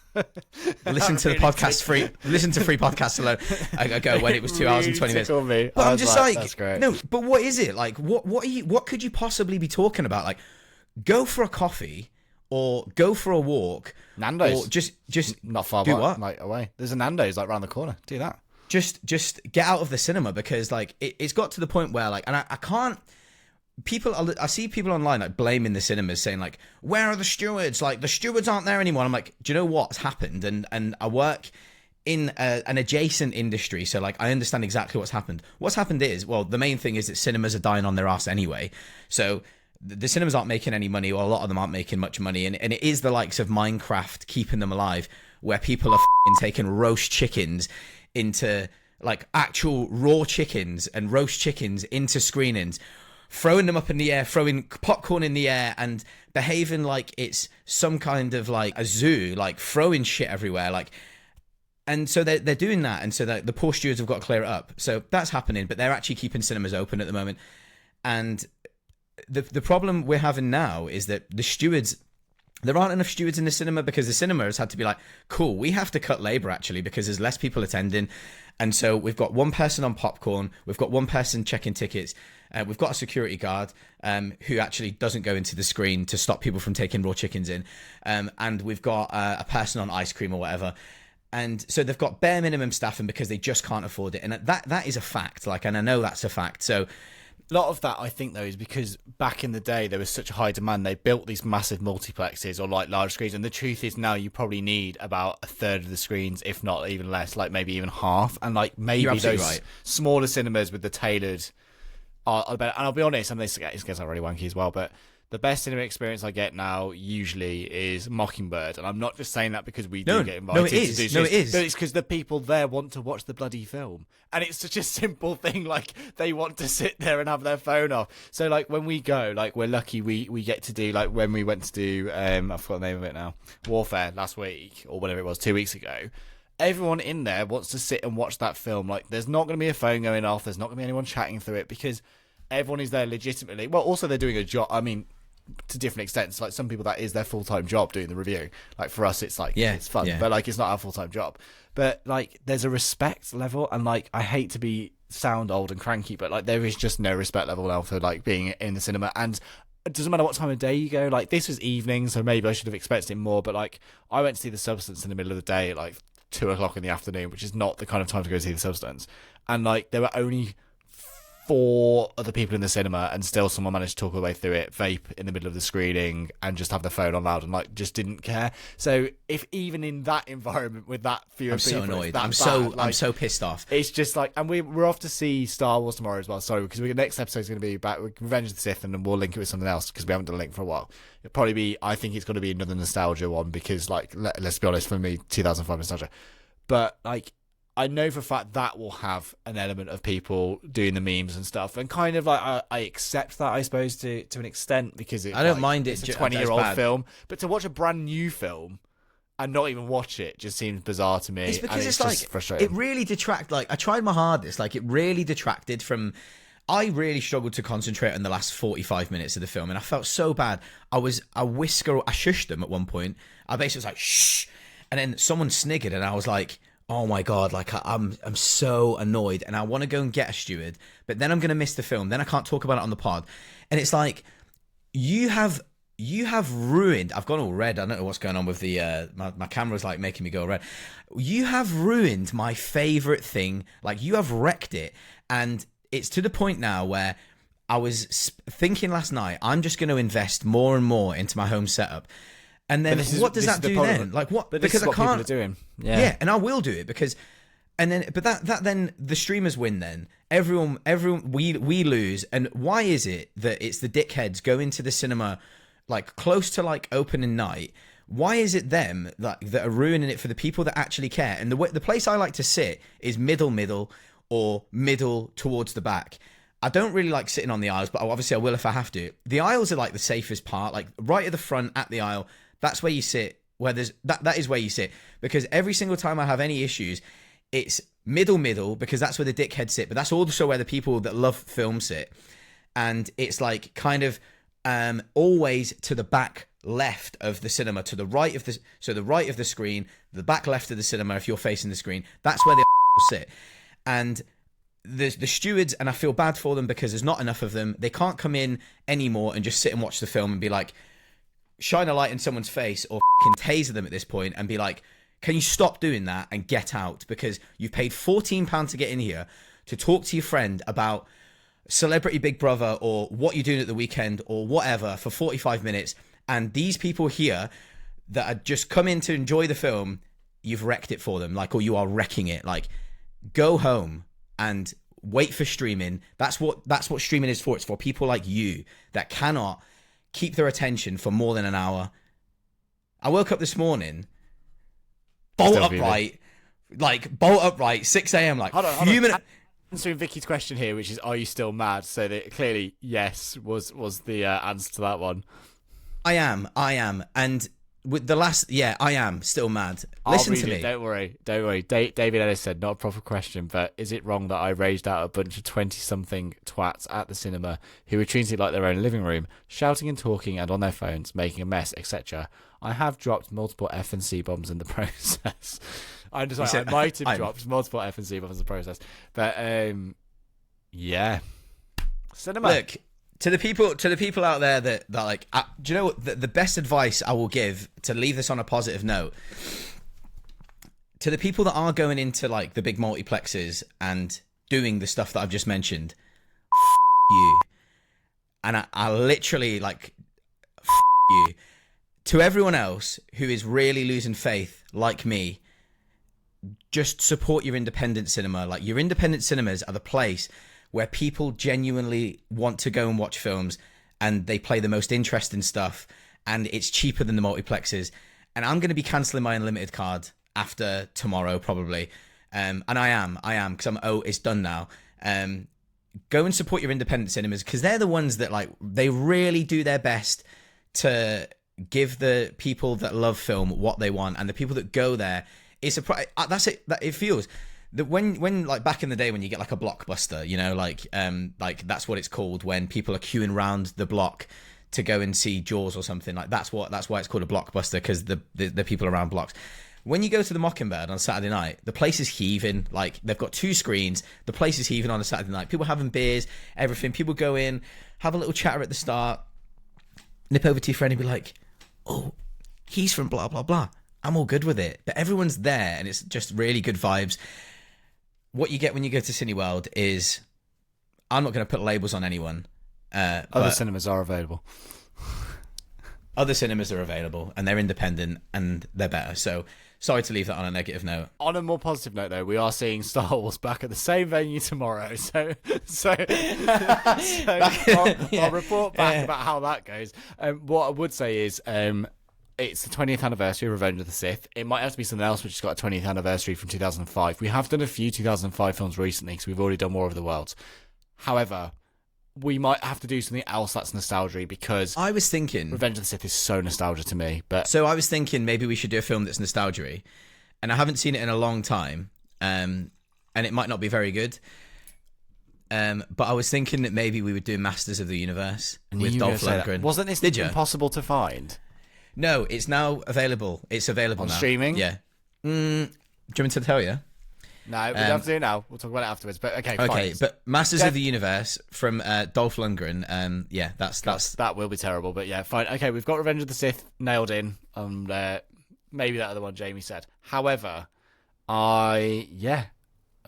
Listen to the podcast free. Listen to free podcasts alone. I go when it was 2 hours and 20 minutes. Me. But I'm just like, that's great. No. But what is it like? What could you possibly be talking about? Like, go for a coffee or go for a walk. Nando's. Or just not far away. There's a Nando's like around the corner. Do that. Just get out of the cinema, because like it's got to the point where like, and I can't. I see people online like blaming the cinemas, saying like, where are the stewards? Like the stewards aren't there anymore. I'm like, do you know what's happened? And I work in an adjacent industry, so like I understand exactly what's happened. What's happened is, well, the main thing is that cinemas are dying on their ass anyway. So the cinemas aren't making any money, or a lot of them aren't making much money, and it is the likes of Minecraft keeping them alive, where people are taking roast chickens into like actual raw chickens and roast chickens into screenings, throwing them up in the air, throwing popcorn in the air, and behaving like it's some kind of like a zoo, like throwing shit everywhere, like. And so they're doing that, and so the poor stewards have got to clear it up. So that's happening, but they're actually keeping cinemas open at the moment. And the problem we're having now is that the stewards, there aren't enough stewards in the cinema, because the cinema has had to be like, cool, we have to cut labor actually because there's less people attending. And so we've got one person on popcorn, we've got one person checking tickets, we've got a security guard who actually doesn't go into the screen to stop people from taking raw chickens in, and we've got a person on ice cream or whatever. And so they've got bare minimum staffing because they just can't afford it. And that is a fact. Like, and I know that's a fact. So a lot of that, I think, though, is because back in the day there was such a high demand. They built these massive multiplexes or like large screens. And the truth is now you probably need about a third of the screens, if not even less, like maybe even half. And like maybe those smaller cinemas with the tailored are better. And I'll be honest, and this gets really wanky as well, but the best cinema experience I get now usually is Mockingbird, and I'm not just saying that because we do get invited to do this. No, it is. But it's because the people there want to watch the bloody film, and it's such a simple thing. Like they want to sit there and have their phone off. So like when we go, like we're lucky we get to do, like when we went to do I forgot the name of it now, Warfare last week or whatever it was 2 weeks ago. Everyone in there wants to sit and watch that film. Like there's not going to be a phone going off. There's not going to be anyone chatting through it because everyone is there legitimately. Well, also they're doing a job. I mean, to different extents, like some people that is their full-time job doing the review. Like for us it's like it's fun, but like it's not our full-time job. But like there's a respect level, and like I hate to sound old and cranky, but like there is just no respect level now for like being in the cinema. And it doesn't matter what time of day you go. Like this was evening, so maybe I should have expected more, but like I went to see The Substance in the middle of the day at like 2:00 in the afternoon, which is not the kind of time to go see The Substance. And like there were only 4 other people in the cinema, and still someone managed to talk all the way through it, vape in the middle of the screening, and just have their phone on loud, and like just didn't care. So if even in that environment with that few people, I'm so annoyed. I'm so pissed off. It's just like, and we're off to see Star Wars tomorrow as well. Sorry, because the next episode is going to be about Revenge of the Sith, and then we'll link it with something else because we haven't done a link for a while. It'll probably be, I think it's going to be another nostalgia one because like let's be honest, for me 2005 nostalgia, but like I know for a fact that will have an element of people doing the memes and stuff, and kind of like I accept that, I suppose, to an extent, because I don't mind it. It's a 20-year-old film, but to watch a brand new film and not even watch it just seems bizarre to me. It's because it's like just frustrating. It really detracted. Like I tried my hardest. Like it really detracted from. I really struggled to concentrate on the last 45 minutes of the film, and I felt so bad. I shushed them at one point. I basically was like shh, and then someone sniggered, and I was like, oh my god, like I'm so annoyed, and I want to go and get a steward, but then I'm going to miss the film, then I can't talk about it on the pod. And it's like you have ruined. I've gone all red. I don't know what's going on with the my camera's like making me go red. You have ruined my favorite thing. Like you have wrecked it, and it's to the point now where I was thinking last night, I'm just going to invest more and more into my home setup. And then what does that do then? Like what? But because this is what I can't. People are doing. Yeah, and I will do it because, and then but that then the streamers win. Then everyone we lose. And why is it that it's the dickheads go into the cinema like close to like opening night? Why is it them that are ruining it for the people that actually care? And the place I like to sit is middle or middle towards the back. I don't really like sitting on the aisles, but obviously I will if I have to. The aisles are like the safest part, like right at the front at the aisle. That's where you sit. Where there's that is where you sit, because every single time I have any issues, it's middle because that's where the dickheads sit. But that's also where the people that love film sit, and it's like kind of always to the back left of the cinema, to the right of the right of the screen, the back left of the cinema. If you're facing the screen, that's where they sit. And the stewards, and I feel bad for them because there's not enough of them. They can't come in anymore and just sit and watch the film and be like, shine a light in someone's face or taser them at this point and be like, can you stop doing that and get out? Because you've paid £14 to get in here to talk to your friend about Celebrity Big Brother or what you're doing at the weekend or whatever for 45 minutes. And these people here that are just come in to enjoy the film, you've wrecked it for them. Like, or you are wrecking it. Like, go home and wait for streaming. That's what streaming is for. It's for people like you that cannot keep their attention for more than an hour. I woke up this morning, bolt upright, like bolt upright, 6 a.m. Like Hold on. fuming. Answering Vicky's question here, which is, are you still mad? So that clearly, yes, was the answer to that one. I am, and with the last, I am still mad. I'll Listen read to it, me. Don't worry. David Ellis said, not a proper question, but is it wrong that I raged out a bunch of 20-something twats at the cinema who were treating it like their own living room, shouting and talking and on their phones, making a mess, etc.? I have dropped multiple F and C bombs in the process. I'm just like, I might have dropped multiple F and C bombs in the process, but yeah, cinema. Look, to the people out there that like, do you know what the best advice I will give to leave this on a positive note? To the people that are going into like the big multiplexes and doing the stuff that I've just mentioned, you. And I literally like, you. To everyone else who is really losing faith, like me, just support your independent cinema. Like, your independent cinemas are the place where people genuinely want to go and watch films, and they play the most interesting stuff, and it's cheaper than the multiplexes. And I'm going to be cancelling my unlimited card after tomorrow, probably. And I am, because it's done now. Go and support your independent cinemas, because they're the ones that, like, they really do their best to give the people that love film what they want, and the people that go there, it's a that's it. That it feels that when like back in the day when you get like a blockbuster, you know, like that's what it's called when people are queuing around the block to go and see Jaws or something. Like that's why it's called a blockbuster, because the people around blocks. When you go to the Mockingbird on Saturday night, the place is heaving. Like, they've got 2 screens. The place is heaving on a Saturday night. People having beers, everything. People go in, have a little chatter at the start, nip over to your friend and be like, oh, he's from blah, blah, blah. I'm all good with it. But everyone's there, and it's just really good vibes. What you get when you go to Cineworld is, I'm not going to put labels on anyone. Other cinemas are available. Other cinemas are available, and they're independent, and they're better. So, sorry to leave that on a negative note. On a more positive note, though, we are seeing Star Wars back at the same venue tomorrow. So I'll report back about how that goes. What I would say is, it's the 20th anniversary of Revenge of the Sith. It might have to be something else which has got a 20th anniversary from 2005. We have done a few 2005 films recently, because we've already done War of the Worlds. However, we might have to do something else that's nostalgia, because I was thinking Revenge of the Sith is so nostalgia to me. But so I was thinking maybe we should do a film that's nostalgia, and I haven't seen it in a long time, and it might not be very good. But I was thinking that maybe we would do Masters of the Universe with Dolph Lundgren. Wasn't this impossible to find? No, it's now available. It's available on now. Streaming? Yeah. Do you want me to tell you? No, we don't have to do it now. We'll talk about it afterwards. But okay, fine. Okay, but Masters of the Universe from Dolph Lundgren. That will be terrible. But yeah, fine. Okay, we've got Revenge of the Sith nailed in. Maybe that other one Jamie said. However, I'm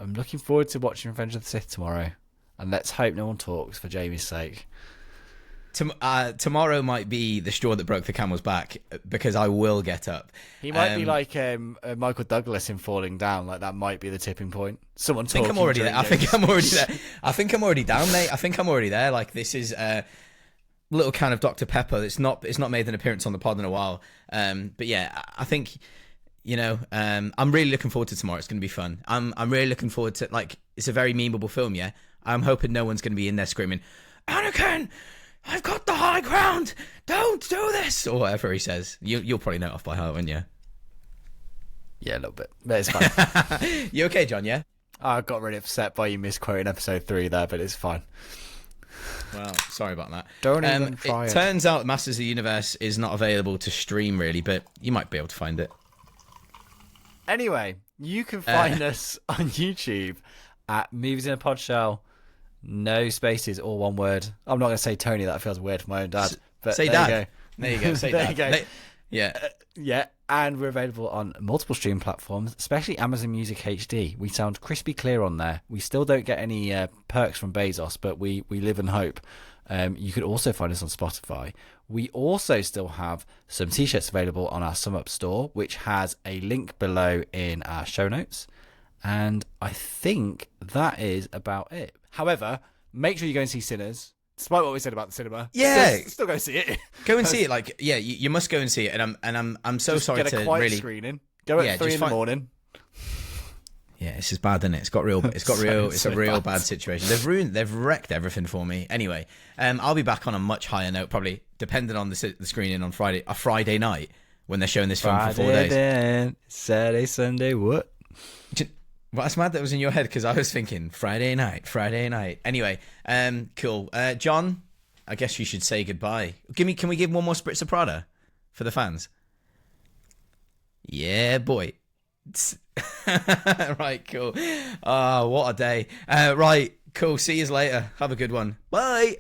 looking forward to watching Revenge of the Sith tomorrow, and let's hope no one talks for Jamie's sake. Tomorrow might be the straw that broke the camel's back, because I will get up. He might be like Michael Douglas in Falling Down. Like, that might be the tipping point. Someone talking. I think I'm already there. I think I'm already there. I think I'm already down, mate. I think I'm already there. Like, this is a little can of Dr. Pepper. It's not made an appearance on the pod in a while. But yeah, I think, you know, I'm really looking forward to tomorrow. It's going to be fun. I'm really looking forward to, like, it's a very memeable film. Yeah, I'm hoping no one's going to be in there screaming, "Anakin, I've got the high ground! Don't do this!" or whatever he says. You'll probably know it off by heart, won't you? Yeah, a little bit. But it's fine. You okay, John, yeah? I got really upset by you misquoting episode 3 there, but it's fine. Well, sorry about that. Don't even try it. It turns out Masters of the Universe is not available to stream, really, but you might be able to find it. Anyway, you can find us on YouTube at Movies in a Pod Shell. No spaces, all one word. I'm not going to say Tony, that feels weird for my own dad. But say Dad. There you go. Say Dad. There you go. Yeah. Yeah, and we're available on multiple stream platforms, especially Amazon Music HD. We sound crispy clear on there. We still don't get any perks from Bezos, but we live in hope. You can also find us on Spotify. We also still have some t-shirts available on our SumUp store, which has a link below in our show notes. And I think that is about it. However, make sure you go and see Sinners. Despite what we said about the cinema, yeah, still go see it. Go and see it. Like, yeah, you must go and see it. And I'm so sorry get a to quiet really screening. Go at 3 in the morning. Yeah, this is bad, isn't it? It's got real. It's a real bad situation. They've wrecked everything for me. Anyway, I'll be back on a much higher note, probably depending on the screening on Friday night when they're showing this film for 4 days. Then, Saturday, Sunday, what? Well, that's mad that was in your head because I was thinking Friday night. Anyway, cool. John, I guess you should say goodbye. Can we give one more Spritz of Prada for the fans? Yeah, boy. Right, cool. Oh, what a day. Right, cool. See you later. Have a good one. Bye.